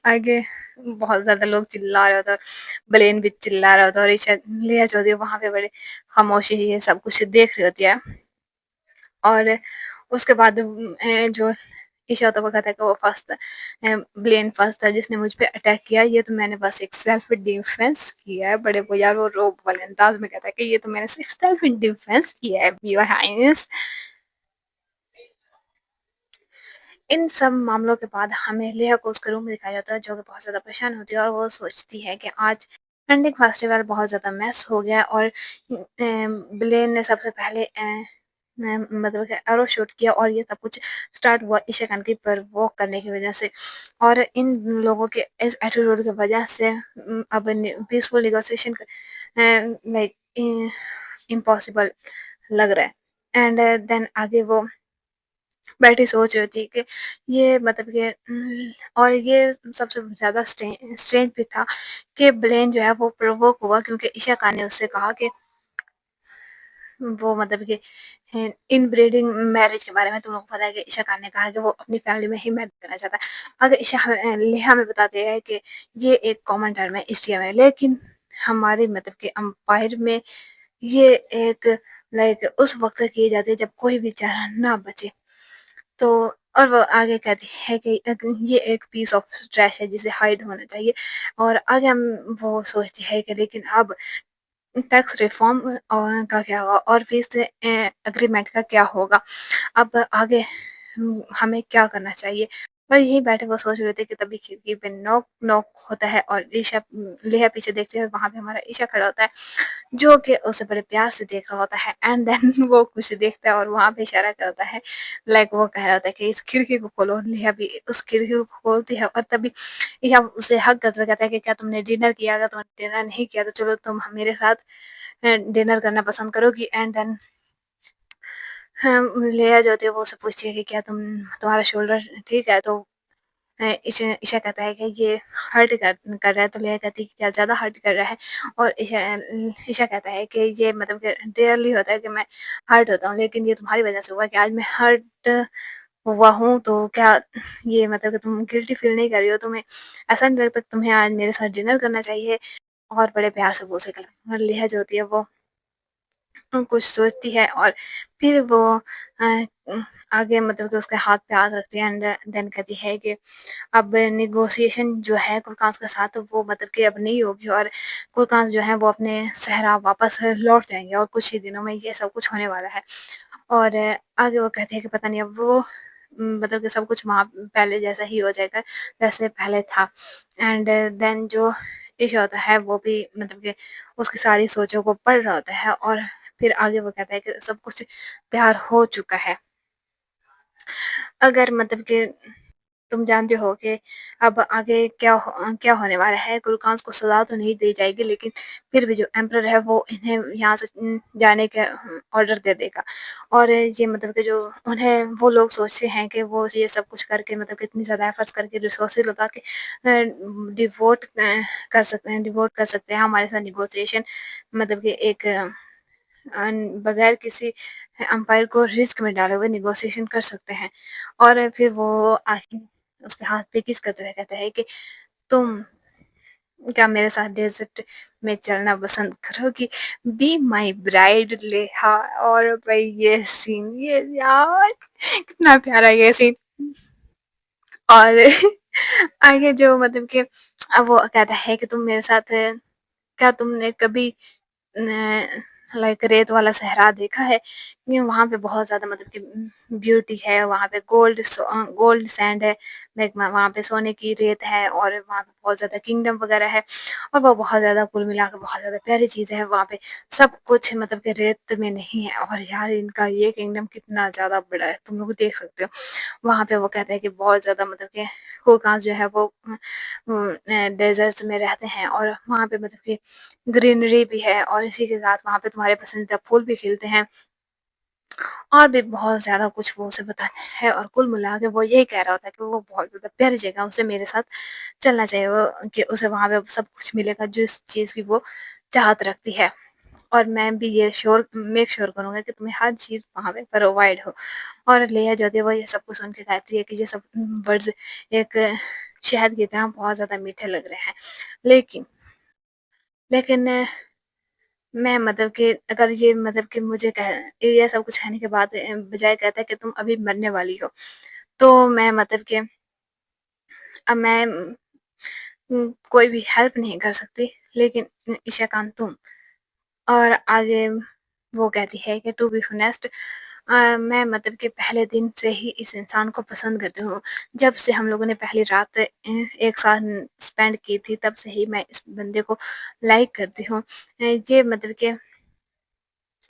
A: आगे बहुत ज़्यादा लोग चिल्ला रहे होते हैं। ब्लेन भी चिल्ला रहा होता है और ईशा लिया जो होती है वहाँ पे बड़े खामोशी से ये सब कुछ देख रही होती है। और उसके बाद जो ईशा होता है वो कहता है कि वो फर्स्ट ब्लेन फर्स्ट था जिसने मुझ पे अटैक किया, ये तो मैंने बस एक सेल्फ डिफेंस किया है। बड़े वो यार वो रोब वाले अंदाज में कहता है कि ये तो मैंने सिर्फ सेल्फ डिफेंस किया है योर हाइनेस। इन सब मामलों के बाद हमें लेया को उसके रूम में दिखाया जाता है जो कि बहुत ज़्यादा परेशान होती है और वो सोचती है कि आज एंडिंग फेस्टिवल बहुत ज़्यादा मैस हो गया और ब्लेन ने सबसे पहले मतलब कि एरो शूट किया और ये सब कुछ स्टार्ट हुआ ईशा खान की प्रवोक करने की वजह से और इन लोगों के इस एटीट्यूड की वजह से अब पीसफुल निगोशिएशन लाइक इम्पॉसिबल लग रहा है। एंड देन आगे वो बैठी सोच रही थी कि ये मतलब कि और ये सबसे ज़्यादा स्ट्रेंज भी था कि ब्लेन जो है वो प्रोवोक हुआ क्योंकि ईशा खान ने उससे कहा कि वो मतलब कि इन ब्रीडिंग मैरिज के बारे में तुम लोग को पता है कि ईशा खान ने कहा कि वो अपनी फैमिली में ही मैरिज करना चाहता है। अगर लेहा हमें बताते हैं कि ये एक कॉमन टर्म है इंडिया में, लेकिन हमारे मतलब कि अंपायर में ये एक लाइक उस वक्त की जाती है जब कोई भी चारा ना बचे। तो और वो आगे कहती है कि ये एक पीस ऑफ ट्रैश है जिसे हाइड होना चाहिए और आगे हम वो सोचती है कि लेकिन अब टैक्स रिफॉर्म का क्या होगा और पीस एग्रीमेंट का क्या होगा, अब आगे हमें क्या करना चाहिए। और यहीं बैठे वो सोच रहे थे कि तभी खिड़की पे नॉक नॉक होता है और ईशा लेहा पीछे देखते हैं वहां पे हमारा ईशा खड़ा होता है जो कि उसे बड़े प्यार से देख रहा होता है। एंड देन वो कुछ देखता है और वहां पे इशारा करता है लाइक वो कह रहा होता है कि इस खिड़की को खोलो और लेहा भी उस खिड़की को खोलती है और तभी ईशा उसे हक करते हुए कहता है कि क्या तुमने डिनर किया, अगर तुमने डिनर नहीं किया तो चलो तुम मेरे साथ डिनर करना पसंद करोगी। एंड देन लेया जो होती है वो उससे पूछती है कि क्या तुम्हारा शोल्डर ठीक है, तो ईशा ईशा कहता है कि ये हर्ट कर रहा है, तो लेया कहती है कि क्या ज़्यादा हर्ट कर रहा है और ईशा ईशा कहता है कि ये मतलब कि रेयरली होता है कि मैं हर्ट होता हूँ लेकिन ये तुम्हारी वजह से हुआ कि आज मैं हर्ट हुआ हूँ, तो क्या ये मतलब कि तुम गिल्टी फील नहीं कर रही हो, तुम्हें ऐसा नहीं लगता कि तुम्हें आज मेरे साथ डिनर करना चाहिए। और बड़े प्यार से वो उसे कहती है और लेहा जो होती है वो कुछ सोचती है और फिर वो अ, आगे मतलब कि उसके हाथ पे हाथ रखती है एंड देन कहती है कि अब नेगोशिएशन जो है कुरकांस के साथ वो मतलब कि अब नहीं होगी और कुरकांस जो है वो अपने सहरा वापस लौट जाएंगे और कुछ ही दिनों में ये सब कुछ होने वाला है। और आगे वो कहती है कि पता नहीं अब वो मतलब कि सब कुछ वहाँ पहले जैसा ही हो जाएगा जैसे पहले था। एंड देन जो ईशा होता है वो भी मतलब कि उसकी सारी सोचों को पढ़ रहा होता है और फिर आगे वो कहता है कि सब कुछ तैयार हो चुका है। अगर मतलब कि तुम जानते हो कि अब आगे क्या होने वाला है, गुरुकांस को सजा तो नहीं दी जाएगी लेकिन फिर भी जो एम्परर है वो इन्हें यहाँ से जाने का ऑर्डर दे देगा। और ये मतलब कि जो उन्हें वो लोग सोचते हैं कि वो ये सब कुछ करके मतलब कि इतनी ज़्यादा एफर्ट्स करके रिसोर्सेज लगा के डिवोट कर सकते हैं हमारे साथ निगोशिएशन मतलब कि एक बगैर किसी अंपायर को रिस्क में डाले हुए निगोशिएशन कर सकते हैं। और फिर वो आखिर उसके हाथ पे किस करते हुए कहता है कि तुम क्या मेरे साथ डेजर्ट में चलना पसंद करोगी, बी माई ब्राइड लेहा। और भाई ये सीन ये यार कितना प्यारा ये सीन। और आगे जो मतलब कि अब वो कहता है कि तुम मेरे साथ क्या तुमने कभी लाइक रेत वाला सहरा देखा है, ये वहाँ पे बहुत ज़्यादा मतलब कि ब्यूटी है, वहाँ पे गोल्ड सैंड है, लाइक वहाँ पे सोने की रेत है और वहाँ पे बहुत ज़्यादा किंगडम वगैरह है और वो बहुत ज़्यादा कुल मिला के बहुत ज़्यादा प्यारी चीज़ है। वहाँ पे सब कुछ मतलब कि रेत में नहीं है और यार इनका ये किंगडम कितना ज़्यादा बड़ा है तुम लोग देख सकते हो। वहाँ पे वो कहते हैं कि बहुत ज़्यादा मतलब कि कोकास जो है वो डेजर्ट्स में रहते हैं और वहाँ पे मतलब कि ग्रीनरी भी है और इसी के साथ वहाँ पे तुम्हारे पसंदीदा फूल भी खिलते हैं। और भी बहुत ज़्यादा कुछ वो उसे बताना है और कुल मिला के वो यही कह रहा होता है कि वो बहुत ज़्यादा प्यारी जगह है, उसे मेरे साथ चलना चाहिए वो कि उसे वहाँ पे सब कुछ मिलेगा जिस चीज़ की वो चाहत रखती है। और मैं भी ये मेक श्योर करूँगा कि तुम्हें हर चीज़ वहाँ पे प्रोवाइड हो। और लेया जो थी वो ये सब कुछ सुन के कहती है कि ये सब वर्ड्स एक शहद की तरह बहुत ज़्यादा मीठे लग रहे हैं। लेकिन लेकिन मैं मतलब कि अगर ये मतलब कि मुझे ये सब कुछ कहने के बाद बजाय कहता है कि तुम अभी मरने वाली हो, तो मैं मतलब कि अब मैं कोई भी हेल्प नहीं कर सकती, लेकिन ईशा तुम। और आगे वो कहती है कि टू बी ऑनेस्ट मैं मतलब कि पहले दिन से ही इस इंसान को पसंद करती हूँ। जब से हम लोगों ने पहली रात एक साथ स्पेंड की थी तब से ही मैं इस बंदे को लाइक करती हूँ। ये मतलब कि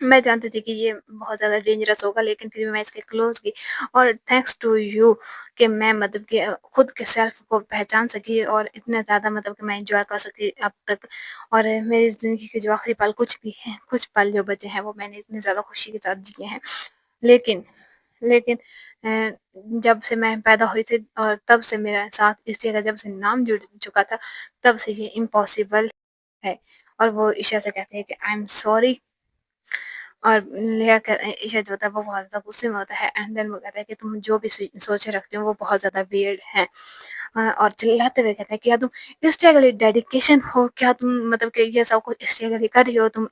A: मैं जानती थी कि ये बहुत ज़्यादा डेंजरस होगा, लेकिन फिर भी मैं इसके क्लोज़ गई और थैंक्स टू यू कि मैं मतलब कि खुद के सेल्फ को पहचान सकी और इतना ज़्यादा मतलब कि मैं एन्जॉय कर सकी अब तक। और मेरी ज़िंदगी के जो आखिरी पल कुछ भी हैं, कुछ पल जो बचे हैं वो मैंने इतनी ज़्यादा खुशी के साथ जिए हैं। लेकिन लेकिन जब से मैं पैदा हुई थी और तब से मेरा साथ इसलिए का जब से नाम जुड़ चुका था, तब से ये इम्पॉसिबल है। और वो ईशा से कहते हैं कि आई एम सॉरी। और ईशा जो होता है वो बहुत ज़्यादा गुस्से में होता है एंड देन वो कहता है कि तुम जो भी सोचे रखते हो वो बहुत ज़्यादा वियर्ड है। और चिल्लाते हुए कहता है कि क्या तुम इसके लिए डेडिकेशन हो, क्या तुम मतलब कि ये सब कुछ इसके लिए कर रही हो, तुम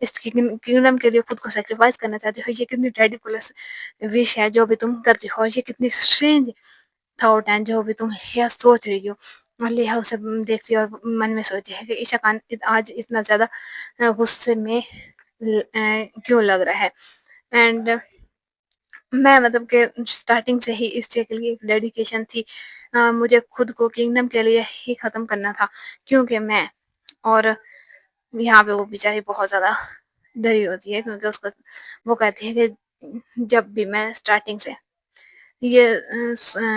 A: इस किंगडम के लिए खुद को सेक्रीफाइस करना चाहते हो, ये कितनी रेडिकुलस विश है जो भी तुम करती हो, और ये कितनी स्ट्रेंज थॉट है जो भी तुम यह सोच रही हो। और लिया उसे देखती है और मन में सोचती है कि ईशा खान आज इतना ज़्यादा गुस्से में क्यों लग रहा है। एंड मैं मतलब कि स्टार्टिंग से ही इस चीज़ के लिए एक डेडिकेशन थी। मुझे खुद को किंगडम के लिए ही ख़त्म करना था, क्योंकि मैं और यहाँ पे वो बेचारी बहुत ज़्यादा डरी होती है क्योंकि उसको वो कहती है कि जब भी मैं स्टार्टिंग से ये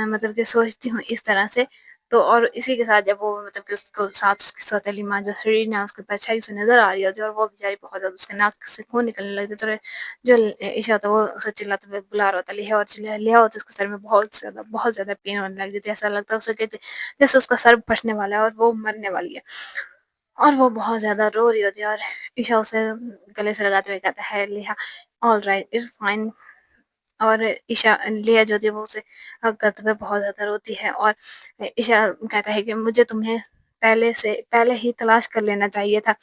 A: मतलब कि सोचती हूँ इस तरह से, तो और इसी के साथ जब वो मतलब कि उसको साथ उसकी सौतेली माँ जो शरीर है उसकी परछाई उसे नज़र आ रही होती है और वो बेचारी बहुत ज़्यादा उसके नाक से खून निकलने लगती है, तो जो ईशा होता है वो उसे चिल्लाते हुए बुला रहा होता है लिया, और लिया होता है उसके सर में बहुत ज़्यादा पेन होने लग जाती है, ऐसा लगता है उसे कि जैसे उसका सर फटने वाला है और वो मरने वाली है। और वो बहुत ज़्यादा रो रही होती है और ईशा उसे गले से लगाते हुए कहता है लिया ऑल राइट इट्स फाइन। और ईशा लिया जो थी वो उसे हग करते हुए बहुत ज़्यादा रोती है और ईशा कहता है कि मुझे तुम्हें पहले ही तलाश कर लेना चाहिए था।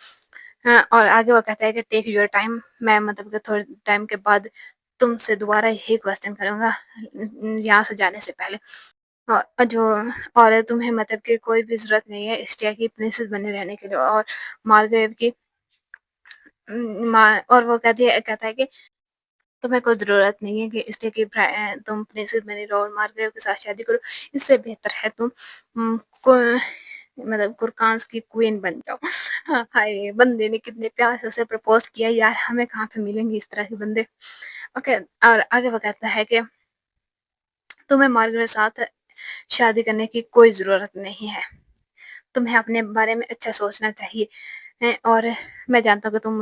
A: और आगे वो कहता है कि टेक योर टाइम, मैं मतलब कि थोड़े टाइम के बाद तुमसे दोबारा यही क्वेश्चन करूँगा यहाँ से जाने से पहले। जो और तुम्हें मतलब कि कोई भी ज़रूरत नहीं है स्टेया की प्रिंसेस बने रहने के लिए, और मार्ग्रेव की और वो कहता है कि तुम्हें कोई ज़रूरत नहीं है कि इसलिए कि तुम प्रिंसेस बनी रहो और मार्ग्रेव के साथ शादी करो। इससे बेहतर है तुम को मतलब कुरकांस की क्वीन बन जाओ। हाँ, हाय! बंदे ने कितने प्यार से उसे प्रपोज़ किया यार, हमें कहाँ पे मिलेंगे इस तरह के बंदे। ओके। और आगे वो कहता है कि तुम्हें मार्ग्रेव के साथ शादी करने की कोई ज़रूरत नहीं है। तुम्हें अपने बारे में अच्छा सोचना चाहिए। और मैं जानता हूँ कि तुम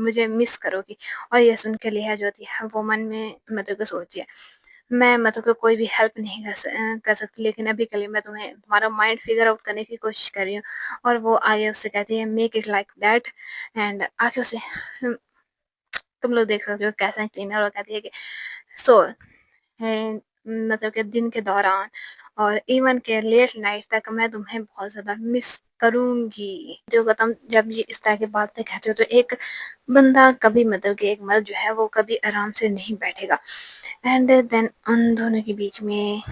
A: मुझे मिस करोगी। और ये सुन के लिहा जो होती है वो मन में मतलब कि सोचती है मैं मतलब कि कोई भी हेल्प नहीं कर सकती, लेकिन अभी के लिए मैं तुम्हारा माइंड फिगर आउट करने की कोशिश कर रही हूँ। और वो आगे उससे कहती है make it like that. And आगे उसे तुम लोग देख सकते हो कैसा सीन है, और वो कहती है कि सो मतलब कि दिन के दौरान और इवन के लेट नाइट तक मैं तुम्हें बहुत ज़्यादा मिस करूँगी। जो गौतम जब ये इस तरह की बातें कहते हो तो एक बंदा कभी मतलब कि एक मर्द जो है वो कभी आराम से नहीं बैठेगा। एंड देन उन दोनों के बीच में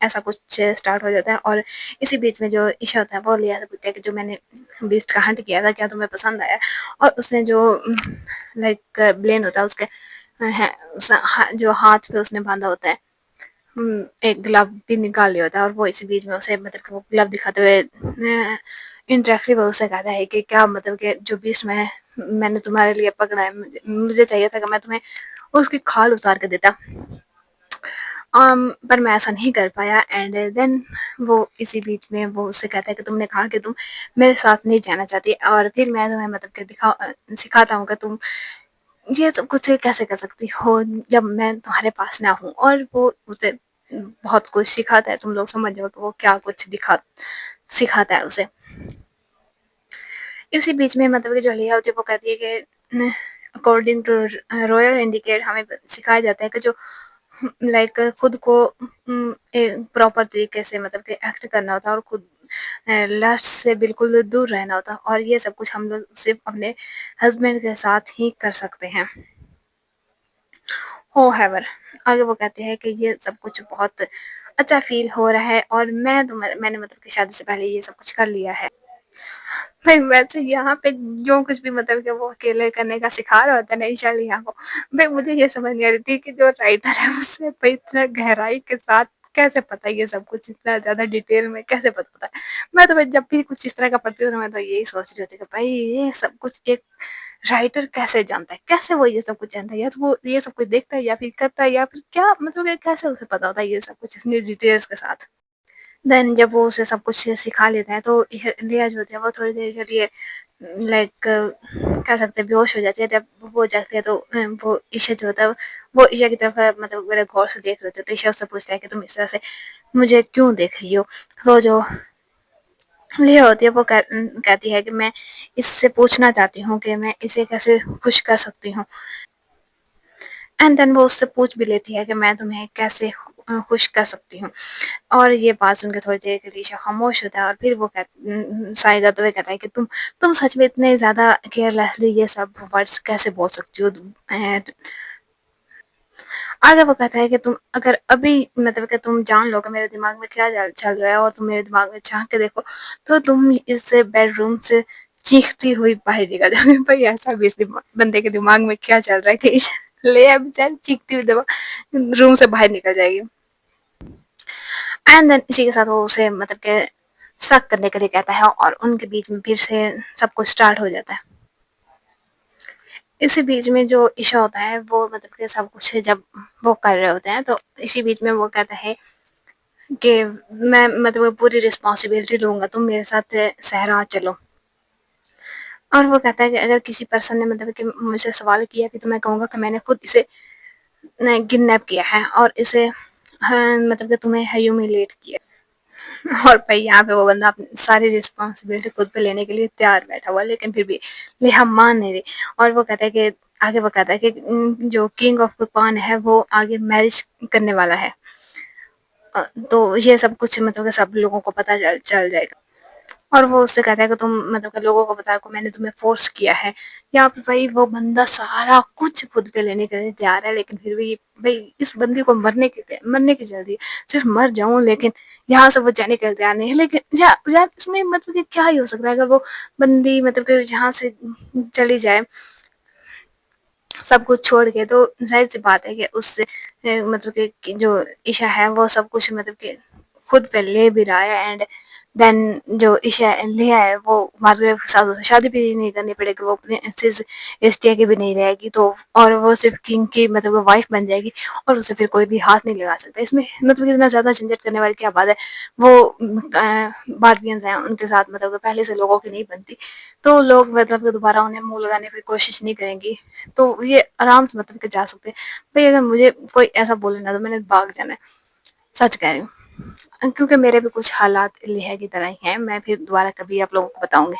A: ऐसा कुछ स्टार्ट हो जाता है। और इसी बीच में जो ईशा होता है वो लिया से पूछता है कि जो मैंने बीस्ट का हंट किया था क्या तुम्हें पसंद आया। और उसने जो लाइक ब्लेन होता है उसके है, जो हाथ पे उसने बांधा होता है एक ग्लव भी निकाल लिया होता है, और वो इसी बीच में उसे मतलब कि वो ग्लव दिखाते हुए इंटरेक्टली वो उसे कहता है कि क्या मतलब कि जो बीच में मैंने तुम्हारे लिए पकड़ा है मुझे चाहिए था कि मैं तुम्हें उसकी खाल उतार के देता। पर मैं ऐसा नहीं कर पाया। एंड देन वो इसी बीच में वो उससे कहता है कि तुमने कहा कि तुम मेरे साथ नहीं जाना चाहती, और फिर मैं तुम्हें मतलब कि सिखाता हूँ कि तुम ये सब कुछ कैसे कर सकती हो जब मैं तुम्हारे पास ना हूँ? और वो उसे बहुत कुछ सिखाता है, तुम लोग समझ जाओ कि वो क्या कुछ सिखाता है उसे। इसी बीच में मतलब कि जो लिया होती है वो कहती है कि अकॉर्डिंग टू रॉयल इंडिकेट हमें सिखाया जाता है कि जो लाइक खुद को एक प्रॉपर तरीके से मतलब कि एक्ट करना होता है और खुद लस्ट से बिल्कुल दूर रहना होता है, और ये सब कुछ हम लोग सिर्फ अपने हस्बैंड के साथ ही कर सकते हैं। हो हैवर आगे वो कहते हैं कि ये सब कुछ बहुत अच्छा फील हो रहा है और मैंने मतलब कि शादी से पहले ये सब कुछ कर लिया है। भाई वैसे यहाँ पे जो कुछ भी मतलब कि वो अकेले करने का सिखा रहा होता है ना ईशालिया को, भाई मुझे ये समझ नहीं आ रही थी कि जो राइटर है उसे भाई इतना गहराई के साथ कैसे पता ये सब कुछ इतना ज्यादा डिटेल में कैसे पता है। मैं तो भाई जब भी कुछ इस तरह का पढ़ती हूँ ना मैं तो यही सोच रही होती कि भाई ये सब कुछ एक राइटर कैसे जानता है, कैसे वो ये सब कुछ जानता है, या तो वो ये सब कुछ देखता है या फिर करता है या फिर क्या मतलब कि कैसे उसे पता होता है ये सब कुछ इतनी डिटेल्स के साथ। देन जब वो उसे सब कुछ सिखा लेता है तो लिया जो होती है वो थोड़ी देर के लिए लाइक कह सकते हैं बेहोश हो जाती है। जब वो जागती है तो वो ईशा जो होता है वो ईशा की तरफ मतलब बड़े गौर से देख रहे होते हैं, तो ईशा उससे पूछता है कि तुम इस तरह से मुझे क्यों देख रही हो? तो जो लिया होती है वो कहती है कि मैं इससे पूछना चाहती हूँ कि मैं इसे कैसे खुश कर सकती हूँ। एंड देन वो उससे पूछ भी लेती है कि मैं तुम्हें कैसे खुश कर सकती हूँ। और ये बात सुन के थोड़ी देर के लिए ईशा खामोश होता है और फिर वो साई करते हुए कहता है कि तुम सच में इतने ज्यादा केयरलेसली ये सब वर्ड्स कैसे बोल सकती हो? आगे वो कहता है कि तुम अगर अभी मतलब कि तुम जान लो कि मेरे दिमाग में क्या चल रहा है और तुम मेरे दिमाग में झांक के देखो तो तुम इस बेडरूम से चीखती हुई बाहर निकल जाओगे। भाई ऐसा भी इस बंदे के दिमाग में क्या चल रहा है कि ले अब चल चीखती हुई रूम से बाहर निकल जाएगी। एंड देन इसी के साथ वो उसे मतलब के शक करने के लिए कहता है और उनके बीच में फिर से सब कुछ स्टार्ट हो जाता है। इसी बीच में जो ईशा होता है वो मतलब कि सब कुछ जब वो कर रहे होते हैं तो इसी बीच में वो कहता है कि मैं मतलब पूरी रिस्पॉन्सिबिलिटी लूंगा, तुम मेरे साथ सहरा चलो। और वो कहता है कि अगर किसी पर्सन ने मतलब कि मुझसे सवाल किया कि तो मैं कहूंगा कि मैंने खुद इसे किडनैप किया है और इसे मतलब कि तुम्हें ह्यूमिलेट किया। और भाई यहाँ पे वो बंदा अपनी सारी रिस्पॉन्सिबिलिटी खुद पे लेने के लिए तैयार बैठा हुआ लेकिन फिर भी लिहा मान नहीं रही। और वो कहता है कि आगे वो कहता है कि जो किंग ऑफ कुपान है वो आगे मैरिज करने वाला है। तो ये सब कुछ मतलब कि सब लोगों को पता चल जाएगा। और वो उससे कहता है कि तुम मतलब कि लोगों को बताया को मैंने तुम्हें फोर्स किया है। यहाँ पे भाई वो बंदा सारा कुछ खुद पे लेने के लिए तैयार है लेकिन फिर भी भाई इस बंदी को मरने की जल्दी है। सिर्फ मर जाऊं लेकिन यहाँ से वो जाने के लिए तैयार नहीं है। लेकिन यार इसमें मतलब कि क्या ही हो सकता है अगर वो बंदी मतलब कि यहाँ से चली जाए सब कुछ छोड़ के, तो जाहिर सी बात है कि उससे मतलब कि जो ईशा है वो सब कुछ मतलब कि खुद पे ले भी रहा है। एंड देन जो ईशा लिया है वो मार्गरेट के साथ उसे शादी भी नहीं करनी पड़ेगी, वो अपने स्टे की भी नहीं रहेगी तो और वो सिर्फ किंग की मतलब वाइफ बन जाएगी और उसे फिर कोई भी हाथ नहीं लगा सकता। इसमें मतलब कि इतना ज्यादा झंझट करने वाली क्या बात है। वो बार्बियंस हैं उनके साथ मतलब कि पहले से लोगों की नहीं बनती तो लोग मतलब कि दोबारा उन्हें मुंह लगाने की कोशिश नहीं करेंगी, तो ये आराम से मतलब के जा सकते हैं। भाई अगर मुझे कोई ऐसा बोले ना तो मैंने भाग जाना है, सच कह रही हूँ। क्योंकि मेरे भी कुछ हालात लिहा की तरह ही हैं, मैं फिर दोबारा कभी आप लोगों को बताऊंगी।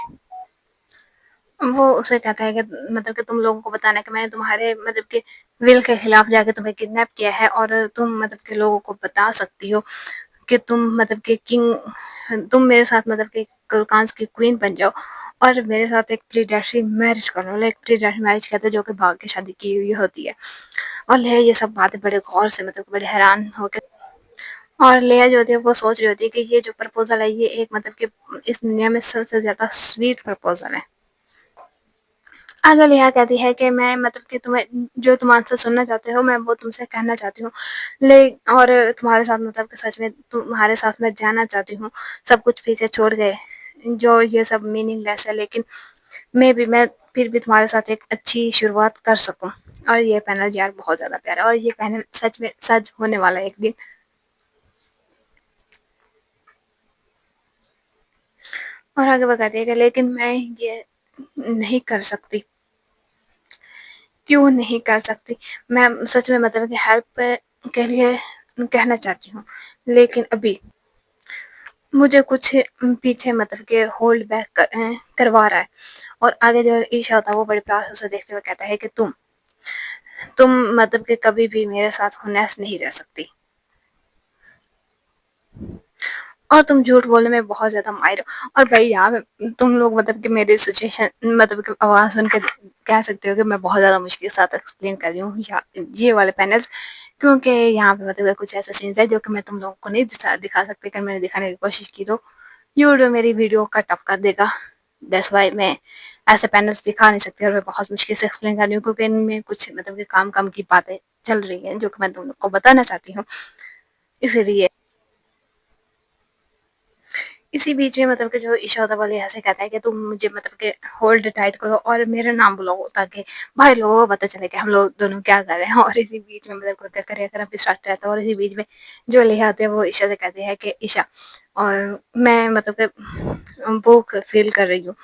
A: वो उसे कहता है कि मतलब कि तुम लोगों को बताना कि मैंने तुम्हारे मतलब कि विल के खिलाफ जाके तुम्हें किडनैप किया है और तुम मतलब के लोगों को बता सकती हो कि तुम मतलब कि तुम मेरे साथ मतलब कि कुरकांस की क्वीन बन जाओ और मेरे साथ एक प्रीडेटरी मैरिज कर लो। लाइक प्रीडेटरी मैरिज कहते हैं जो कि भाग के शादी की हुई होती है। और लेया ये सब बातें बड़े गौर से मतलब बड़े हैरान होकर और लेया जो होती है वो सोच रही होती है कि ये जो प्रपोजल है ये एक मतलब कि इस दुनिया में सबसे ज्यादा स्वीट प्रपोजल है। अगर नेहा कहती है कि मैं मतलब कि तुम्हें जो तुम आंसर सुनना चाहते हो मैं वो तुमसे कहना चाहती हूँ ले और तुम्हारे साथ मतलब कि सच में तुम्हारे साथ मैं जाना चाहती हूँ, सब कुछ पीछे छोड़ गए जो ये सब मीनिंगलेस है, लेकिन मैं फिर भी तुम्हारे साथ एक अच्छी शुरुआत कर सकूं। और ये पैनल यार बहुत ज्यादा प्यारा है और ये पैनल सच में सच होने वाला है एक दिन। और आगे बताती है कि लेकिन मैं ये नहीं कर सकती क्यों नहीं कर सकती? मैं सच में मतलब कि हेल्प के लिए कहना चाहती हूँ, लेकिन अभी मुझे कुछ पीछे मतलब कि होल्ड बैक करवा रहा है। और आगे जो ईशा होता है वो बड़े प्यार से उसे देखते हुए कहता है कि तुम मतलब कि कभी भी मेरे साथ होनेस्ट नहीं रह सकती, और तुम झूठ बोलने में बहुत ज्यादा माहिर हो। और भाई यार तुम लोग मतलब कि मेरी सिचुएशन मतलब कि आवाज सुन के कह सकते हो कि मैं बहुत ज्यादा मुश्किल के साथ एक्सप्लेन कर रही हूँ ये वाले पैनल्स, क्योंकि यहाँ पे मतलब कुछ ऐसा सीन्स है जो कि मैं तुम लोगों को नहीं दिखा सकती। अगर मैंने दिखाने की कोशिश की तो यूट्यूब मेरी वीडियो कट ऑफ कर देगा। दैट्स वाई मैं ऐसे पैनल्स दिखा नहीं सकती, और मैं बहुत मुश्किल से एक्सप्लेन कर रही हूँ क्योंकि इनमें कुछ मतलब कि काम काम की बातें चल रही हैं जो कि मैं तुम लोग को बताना चाहती हूँ। इसीलिए इसी बीच में मतलब कि जो इशौता वाले ऐसे कहता है कि तुम मुझे मतलब कि होल्ड टाइट करो और मेरा नाम बुलाओ ताकि भाई लोगों को पता चले कि हम लोग दोनों क्या कर रहे हैं। और इसी बीच में मतलब क्या करे अगर अभी स्टार्ट रहता है, और इसी बीच में जो ले आते हैं वो ईशा से कहते हैं कि ईशा और मैं मतलब कि भूख फील कर रही हूँ।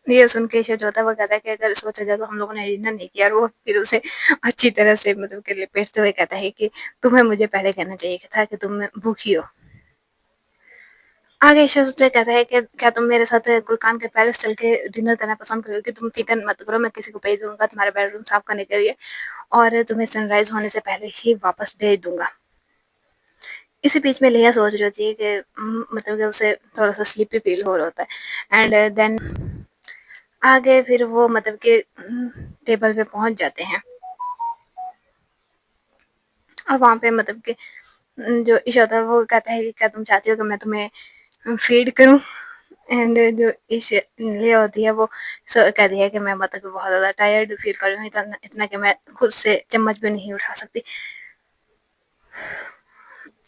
A: ये सुन के ईशा जो होता है वो कहता है कि अगर सोचा जाए तो हम लोगों ने डिनर नहीं किया, और वो फिर उसे अच्छी तरह से मतलब कि लपेटते हुए कहता है कि तुम्हें मुझे पहले कहना चाहिए था कि तुम भूखी हो। आगे ईशा उससे कहता है कि क्या तुम मेरे साथ गुलकान के पैलेस चल के डिनर करना पसंद करोगे? तुम फिक्र मत करो, मैं किसी को भेज दूंगा तुम्हारा बेडरूम साफ करने के लिए, और तुम्हें सनराइज होने से पहले ही वापस भेज दूंगा। इसी बीच में लिया सोच रही होती है कि मतलब कि उसे थोड़ा सा स्लीपी फील हो रहा होता है। एंड देन आगे फिर वो मतलब कि टेबल पे पहुंच जाते हैं, और वहां पे मतलब कि जो ईशा होता है वो कहता है कि क्या तुम चाहती हो कि मैं तुम्हें फीड करूं? एंड जो इश ले होती है वो कहती है कि मैं मतलब कि बहुत ज़्यादा टायर्ड फील कर रही हूँ, इतना इतना कि मैं खुद से चम्मच भी नहीं उठा सकती।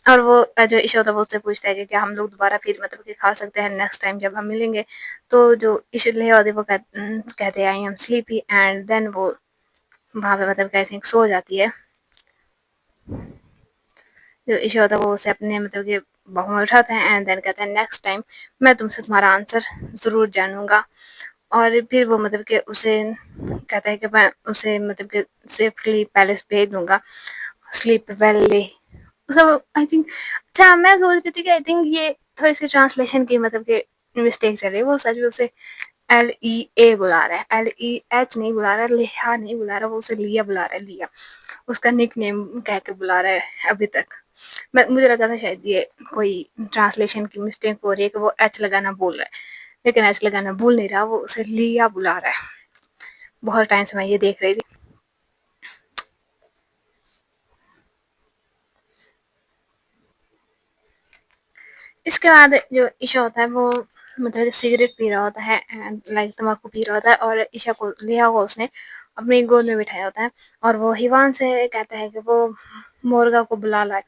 A: और वो जो ईशा होता है वो उससे पूछता है कि क्या हम लोग दोबारा फिर मतलब कि खा सकते हैं नेक्स्ट टाइम जब हम मिलेंगे? तो जो ईशा ले होती है वो कहते हैं I am sleepy, and then वो वहाँ पे मतलब कि आई थिंक सो जाती है। जो ईशा होता है वो उसे अपने मतलब कि बाहों में उठाते हैं, एंड देन कहते हैं नेक्स्ट टाइम मैं तुमसे तुम्हारा आंसर ज़रूर जानूंगा। और फिर वो मतलब कि उसे कहता है कि मैं उसे मतलब कि सेफली पैलेस भेज दूंगा, स्लीप वेल। सब आई थिंक अच्छा मैं सोच रही थी कि आई थिंक ये थोड़ी सी ट्रांसलेशन की मतलब कि मिस्टेक चल रही है। वो सच में उसे LEA बुला रहा है, LEH नहीं बुला रहा है, लिया नहीं बुला रहा, वो उसे लिया बुला रहा है, लिया उसका निक नेम कह के बुला रहा है अभी तक। मुझे लगा था शायद ये कोई ट्रांसलेशन की मिस्टेक हो रही है कि वो एच लगाना बोल रहा है, लेकिन एच लगाना भूल नहीं रहा, वो उसे लिया बुला रहा है। बहुत टाइम से मैं ये देख रही थी। इसके बाद जो ईशा होता है वो मतलब सिगरेट पी रहा होता है, लाइक तम्बाकू पी रहा होता है, और ईशा को लिया हुआ उसने अपनी गोद में बिठाया होता है, और वो हिवान से कहता है कि वो मोर्गा को बुला लाए।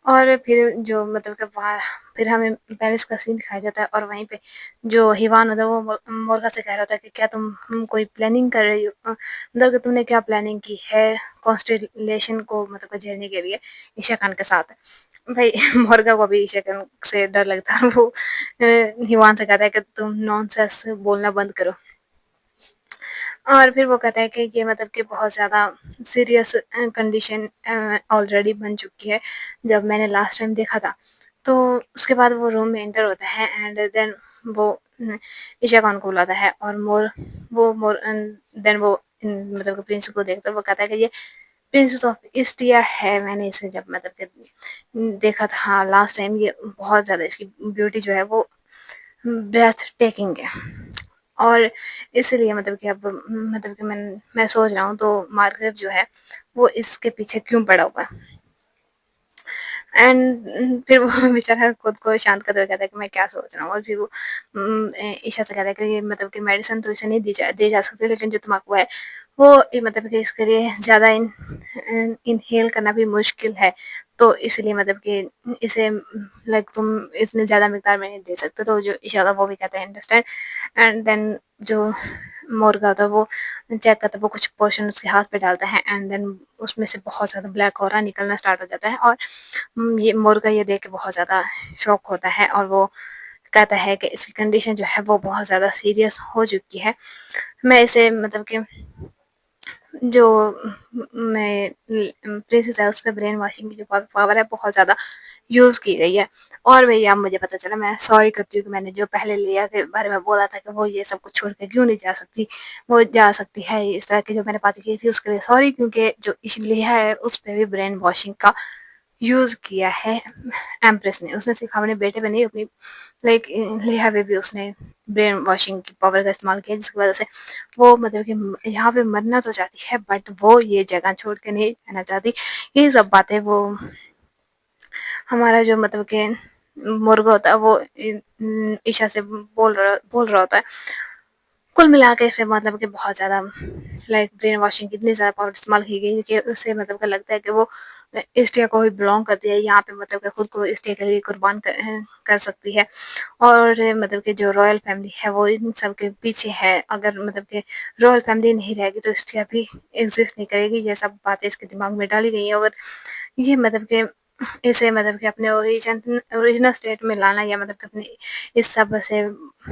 A: और फिर जो मतलब कि वहाँ फिर हमें पैलेस का सीन दिखाया जाता है, और वहीं पे जो हिवान होता है वो मोर्गा से कह रहा होता है कि क्या तुम कोई प्लानिंग कर रही हो, मतलब कि तुमने क्या प्लानिंग की है कॉन्स्टेलेशन को मतलब कि झेलने के लिए ईशा खान के साथ? भाई मोर्गा को भी ईशा खान से डर लगता है, वो हिवान से कहता है कि तुम नॉनसेंस बोलना बंद करो। और फिर वो कहता है कि ये मतलब कि बहुत ज़्यादा सीरियस कंडीशन ऑलरेडी बन चुकी है जब मैंने लास्ट टाइम देखा था। तो उसके बाद वो रूम में एंटर होता है, एंड देन वो ईशा खान को बुलाता है, और मोर देन वो मतलब कि प्रिंस को देखता है, वो कहता है कि ये प्रिंसेस ऑफ ईस्टिया है, मैंने इसे जब मतलब कि देखा था लास्ट टाइम, ये बहुत ज़्यादा इसकी ब्यूटी जो है वो ब्रेथ टेकिंग है। और इसलिए मतलब कि अब मतलब कि मैं सोच रहा हूँ तो मार्गरेट जो है वो इसके पीछे क्यों पड़ा हुआ है? एंड फिर वो बेचारा खुद को शांत करते हुए कहता है कि मैं क्या सोच रहा हूँ। और फिर वो ईशा से कहता है कि ये मतलब कि मेडिसिन तो इसे नहीं दी जा सकती, लेकिन जो तम्बाकू है वो मतलब कि इसके लिए ज़्यादा इनहेल करना भी मुश्किल है, तो इसलिए मतलब कि इसे लाइक तुम इसमें ज़्यादा मिकदार में नहीं दे सकते। तो जो ईशा था वो भी कहता है अंडरस्टैंड। एंड देन जो मोर्गा था वो चेक करता है, वो कुछ पोर्शन उसके हाथ पे डालता है, एंड देन उसमें से बहुत ज़्यादा ब्लैक ऑरा निकलना स्टार्ट हो जाता है। और ये मोर्गा ये देख के बहुत ज़्यादा शॉक होता है, और वो कहता है कि इसकी कंडीशन जो है वो बहुत ज़्यादा सीरियस हो चुकी है। मैं इसे मतलब कि जो मैं प्रिंसेस है उस पे ब्रेन वॉशिंग की जो पावर है बहुत ज़्यादा यूज़ की गई है। और भैया मुझे पता चला, मैं सॉरी करती हूँ कि मैंने जो पहले लिया के बारे में बोला था कि वो ये सब कुछ छोड़ के क्यों नहीं जा सकती, वो जा सकती है। इस तरह की जो मैंने बातें की थी उसके लिए सॉरी, क्योंकि जो लिया है उस पे भी ब्रेन वॉशिंग का यूज़ किया है एम्प्रेस ने। उसने सिर्फ अपने बेटे पे नहीं, अपनी लाइक लेहा पे भी उसने ब्रेन वॉशिंग की पावर का इस्तेमाल किया, जिसकी वजह से वो मतलब कि यहाँ पे मरना तो चाहती है बट वो ये जगह छोड़ के नहीं रहना चाहती। ये सब बातें वो हमारा जो मतलब कि मुर्गा होता है वो ईशा से बोल रहा होता है। कुल मिला के इसमें मतलब कि बहुत ज़्यादा लाइक ब्रेन वॉशिंग की इतनी ज़्यादा पावर इस्तेमाल की गई कि उससे मतलब कि लगता है कि वो इंडिया को ही बिलोंग करती है, यहाँ पे मतलब कि खुद को इंडिया के लिए कुर्बान कर सकती है। और मतलब कि जो रॉयल फैमिली है वो इन सब के पीछे है। अगर मतलब कि रॉयल फैमिली नहीं रहेगी तो इंडिया भी एग्जिस्ट नहीं करेगी। ये सब बातें इसके दिमाग में डाली गई हैं। अगर ये मतलब कि इसे मतलब कि अपने ओरिजिनल स्टेट में लाना या मतलब कि अपने इस सब से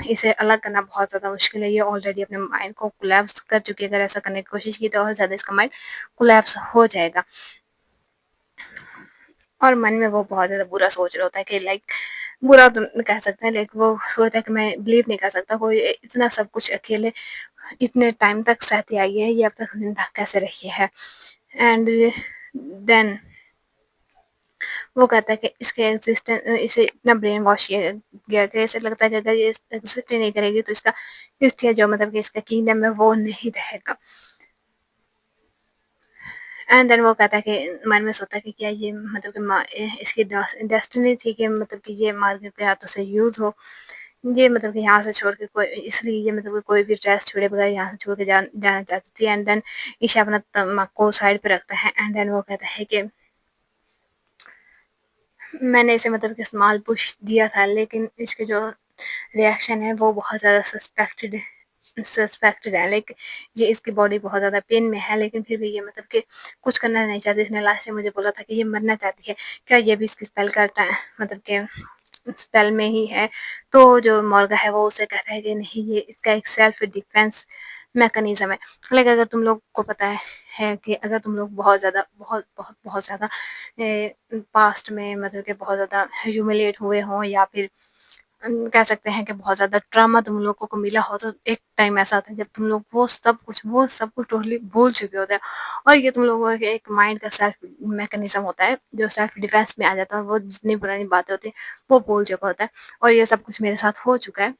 A: इसे अलग करना बहुत ज़्यादा मुश्किल है। ये ऑलरेडी अपने माइंड को कोलैप्स कर चुकी है। अगर ऐसा करने की कोशिश की तो और ज़्यादा इसका माइंड कोलैप्स हो जाएगा। और मन में वो बहुत ज़्यादा बुरा सोच रहा होता है कि लाइक बुरा तो कह सकते हैं, लेकिन वो सोचता है कि मैं बिलीव नहीं कर सकता कोई इतना सब कुछ अकेले इतने टाइम तक सहती आई है, ये अब तक ज़िंदा कैसे रही है। एंड देन वो कहता है कि इसके एग्जिस्टेंस इसे इतना ब्रेन वॉश किया गया कि ऐसे लगता है कि अगर ये एग्जिस्ट ही नहीं करेगी तो इसका इसलिए जो मतलब कि इसका किंगडम है वो नहीं रहेगा। एंड देन वो कहता है कि मन में सोचता है कि क्या ये मतलब कि इसकी डेस्टिनी थी कि मतलब कि ये मार्गरेट के हाथों से यूज हो। ये मतलब कि यहाँ से छोड़ के कोई इसलिए ये मतलब कि कोई भी ड्रेस छोड़े बगैर यहाँ से छोड़ के जाना चाहती थी। एंड देन ईशा अपना दिमाग को साइड पे रखता है। एंड देन वो कहता है कि मैंने इसे मतलब कि स्मॉल पुश दिया था, लेकिन इसके जो रिएक्शन है वो बहुत ज़्यादा सस्पेक्टेड है। लाइक ये इसकी बॉडी बहुत ज़्यादा पेन में है, लेकिन फिर भी ये मतलब कि कुछ करना नहीं चाहती। इसने लास्ट में मुझे बोला था कि ये मरना चाहती है, क्या ये भी इसकी स्पेल का मतलब कि स्पेल में ही है। तो जो मॉर्गा है वो उसे कहता है कि नहीं, ये इसका एक सेल्फ डिफेंस मैकेनिज्म है। लेकिन अगर तुम लोग को पता है कि अगर तुम लोग बहुत ज़्यादा बहुत ज़्यादा पास्ट में मतलब कि बहुत ज़्यादा ह्यूमिलेट हुए हों या फिर कह सकते हैं कि बहुत ज़्यादा ट्रॉमा तुम लोगों को मिला हो, तो एक टाइम ऐसा आता है जब तुम लोग वो सब कुछ टोटली भूल चुके होते हैं। और ये तुम लोगों के एक माइंड का सेल्फ मैकेनिज्म होता है जो सेल्फ डिफेंस में आ जाता है, और वो जितनी पुरानी बातें होती हैं वो भूल चुका होता है। और ये सब कुछ मेरे साथ हो चुका है।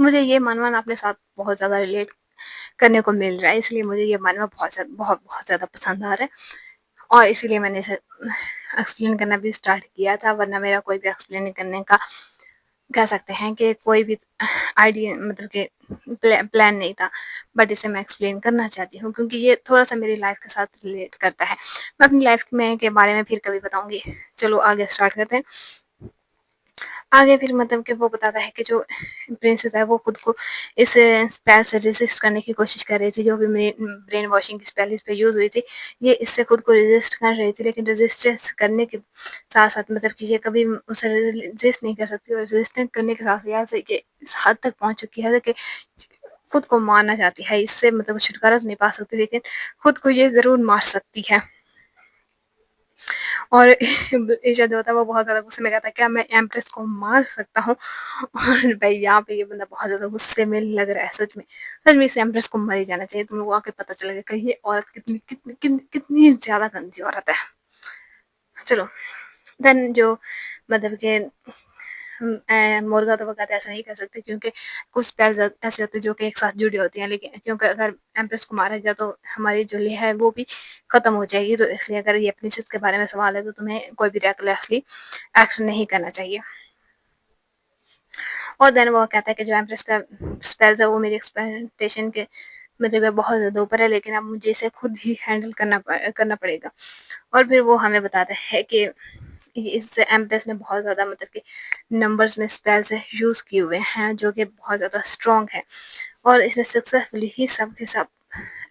A: मुझे ये मानवन अपने साथ बहुत ज़्यादा रिलेट करने को मिल रहा है, इसलिए मुझे ये मानवा बहुत ज़्यादा पसंद आ रहा है। और इसीलिए मैंने इसे एक्सप्लेन करना भी स्टार्ट किया था, वरना मेरा कोई भी एक्सप्लेन करने का कह सकते हैं कि कोई भी आइडिया मतलब कि प्लान नहीं था। बट इसे मैं एक्सप्लेन करना चाहती हूँ क्योंकि ये थोड़ा सा मेरी लाइफ के साथ रिलेट करता है। मैं अपनी लाइफ में के बारे में फिर कभी बताऊंगी। चलो आगे स्टार्ट करते हैं। आगे फिर मतलब कि वो बताता है कि जो प्रिंसेस है वो खुद को इस स्पेल से रेजिस्ट करने की कोशिश कर रही थी। जो भी ब्रेन वॉशिंग की स्पेल इस पे यूज हुई थी, ये इससे खुद को रेजिस्ट कर रही थी, लेकिन रेजिस्टेंस करने के साथ साथ मतलब कि ये कभी उसे रेजिस्ट नहीं कर सकती। और रेजिस्टेंस करने के साथ यहाँ से ये इस हद तक पहुंच चुकी है कि खुद को मारना चाहती है। इससे मतलब छुटकारा तो नहीं पा सकती, लेकिन खुद को ये जरूर मार सकती है। और ईशा जो होता है वो बहुत ज़्यादा गुस्से में कहता है क्या मैं एम्प्रेस को मार सकता हूँ। और भाई यहाँ पे ये बंदा बहुत ज़्यादा गुस्से में लग रहा है। सच में इस एम्प्रेस को मर ही जाना चाहिए। तुम लोगों को आके पता चलेगा कि ये औरत कितनी कितनी कितनी कितनी ज़्यादा गंदी औरत है। चलो देन जो मतलब कि मुर्गा तो वक़्त ऐसा नहीं कर सकते क्योंकि कुछ स्पेल्स ऐसे होते हैं जो कि एक साथ जुड़ी होती हैं, लेकिन क्योंकि अगर एम्प्रेस को मारा गया तो हमारी जो लेह है वो भी ख़त्म हो जाएगी। तो इसलिए अगर ये प्रिंसेस के बारे में सवाल है तो तुम्हें कोई भी रेकलेसली एक्शन नहीं करना चाहिए। और देन वो कहता है कि जो एम्प्रेस का स्पेल्स है वो मेरी एक्सपेक्टेशन के मतलब बहुत ज़्यादा ऊपर है, लेकिन अब मुझे इसे खुद ही हैंडल करना पड़ेगा। और फिर वो हमें बताता है कि इस एम्प्रेस ने बहुत ज़्यादा मतलब कि नंबर्स में स्पेल्स यूज़ किए हुए हैं जो कि बहुत ज़्यादा स्ट्रॉन्ग है। और इसने सक्सेसफुली ही सब के सब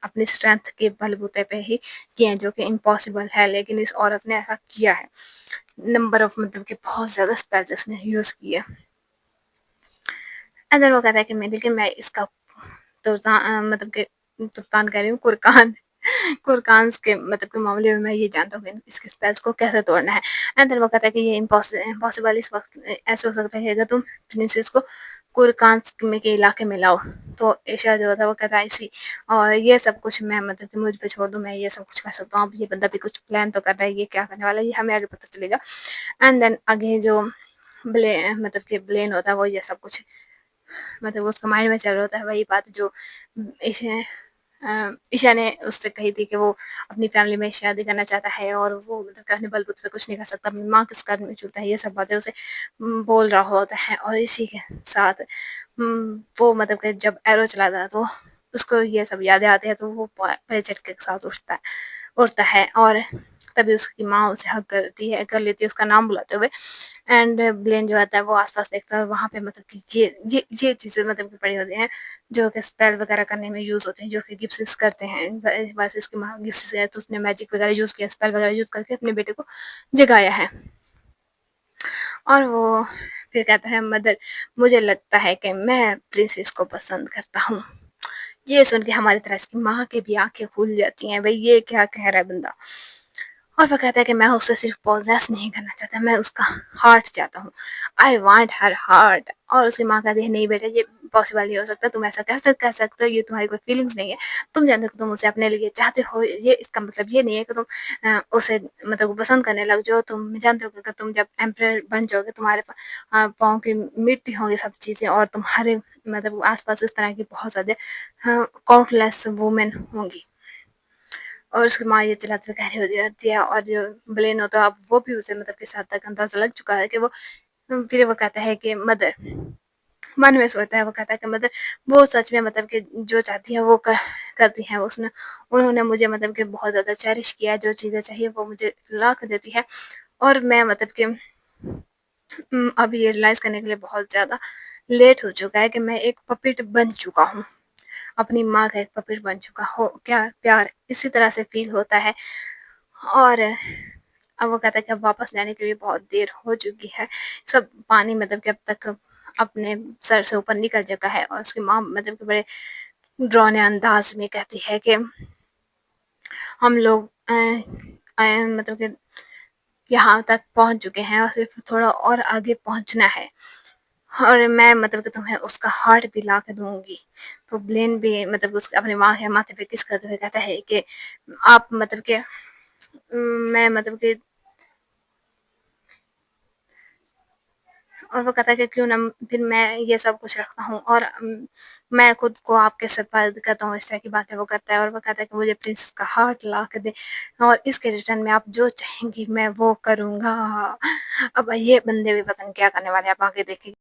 A: अपनी स्ट्रेंथ के बलबूते पे ही किए हैं, जो कि इम्पॉसिबल है, लेकिन इस औरत ने ऐसा किया है। नंबर ऑफ मतलब कि बहुत ज़्यादा स्पेल्स इसने यूज़ किए। एंड देन वो कहता है कि मैं लेकिन मैं इसका मतलब कि तुर्तान कह रही हूँ, कुरकान कुरकान के मतलब के मामले में मैं ये जानता हूँ कि इसके स्पेल्स को कैसे तोड़ना है। एंड देन वो कहता है कि ये इम्पॉसिबल इस वक्त ऐसे हो सकता है कि अगर तुम प्रिंसेस को कुरकान में के इलाके में लाओ। तो एशिया जो होता है वो कहता है इसी और ये सब कुछ मैं मतलब कि मुझ पे छोड़ दूँ, मैं ये सब कुछ कर सकता हूँ। अब ये बंदा भी कुछ प्लान तो कर रहा है, ये क्या करने वाला है ये हमें आगे पता चलेगा। एंड देन आगे जो मतलब कि ब्लेन होता है वो ये सब कुछ मतलब उसका माइंड में चल रहा होता है वही बात जो ईशा ईशा ने उससे कही थी कि वो अपनी फैमिली में शादी करना चाहता है और वो मतलब कि अपने बलबूते पे कुछ नहीं कर सकता, अपनी माँ किस कदम में चलता है, ये सब बातें उसे बोल रहा होता है। और इसी के साथ वो मतलब कि जब एरो चलाता है तो उसको ये सब यादें आती है, तो वो बड़े झटके के साथ उठता है और तभी उसकी माँ उसे हक कर लेती है उसका नाम बुलाते हुए। एंड ब्लेन जो आता है वो आस-पास देखता है और वहाँ पे मतलब कि ये चीज़ें मतलब कि पड़ी होती हैं, जो कि स्पेल वगैरह करने में यूज़ होती हैं, जो कि गिब्सिस करते हैं। वैसे इसकी माँ गिब्सिस है तो उसने मैजिक वगैरह यूज़ किया, स्पेल वगैरह यूज़ करके अपने बेटे को जगाया है। और वो फिर कहता है मदर मुझे लगता है कि मैं प्रिंसेस को पसंद करता हूँ। ये सुन के हमारी तरह इसकी माँ की भी आँखें खुल जाती हैं, भई ये क्या कह रहा है बंदा। और वो कहता है कि मैं उसे सिर्फ पॉजेस नहीं करना चाहता, मैं उसका हार्ट चाहता हूँ। I want her heart. और उसकी माँ कहती है नहीं बेटा ये पॉसिबल नहीं हो सकता, तुम ऐसा कैसे कह सकते हो, ये तुम्हारी कोई फीलिंग्स नहीं है। तुम जानते हो कि तुम उसे अपने लिए चाहते हो, ये इसका मतलब ये नहीं है कि तुम उसे मतलब पसंद करने लग जाओ। तुम जानते हो कि अगर तुम जब एम्परर बन जाओगे तुम्हारे पाँव की मिट्टी होंगी सब चीज़ें और तुम्हारे मतलब आस-पास इस तरह की बहुत ज़्यादा काउंटलेस वुमेन होंगी। और उसकी माँ ये चिल्लाते हुए कह रही होती है और जो ब्लेन होता है अब वो भी उसे मतलब किस हद तक अंदाज़ा लग चुका है कि वो फिर वो कहता है कि मदर मन में सोचता है, वो कहता है कि मदर वो सच में मतलब कि जो चाहती है वो करती हैं। उन्होंने मुझे मतलब कि बहुत ज़्यादा चेरिश किया है, जो चीज़ें चाहिए वो मुझे ला के देती है और मैं मतलब कि अब ये रियलाइज़ करने के लिए बहुत ज़्यादा लेट हो चुका है कि मैं एक पपेट बन चुका हूँ। अपनी माँ का एक पपेट बन चुका हो क्या प्यार इसी तरह से फ़ील होता है। और अब वो कहता है कि अब वापस जाने के लिए बहुत देर हो चुकी है। सब पानी मतलब कि अब तक अपने सर से ऊपर निकल चुका है और उसकी माँ मतलब कि बड़े डरावने अंदाज़ में कहती है कि हम लोग मतलब कि यहाँ तक पहुँच चुके हैं और सिर्फ़ थोड़ा और आगे पहुँचना है और मैं मतलब कि तुम्हें उसका हार्ट भी ला के दूँगी। तो ब्लेन भी मतलब उसके अपनी माँ के माथे पे किस करते हुए कहता है कि आप मतलब कि मैं मतलब कि और वो कहता है कि क्यों ना फिर मैं ये सब कुछ रखता हूँ और मैं खुद को आपके सपुर्द करता हूँ, इस तरह की बातें वो करता है और वो कहता है कि मुझे प्रिंस का हार्ट ला के दे और इसके रिटर्न में आप जो चाहेंगी मैं वो करूँगा। अब ये बंदे भी पता नहीं क्या करने वाले हैं, आप आगे देखेंगे।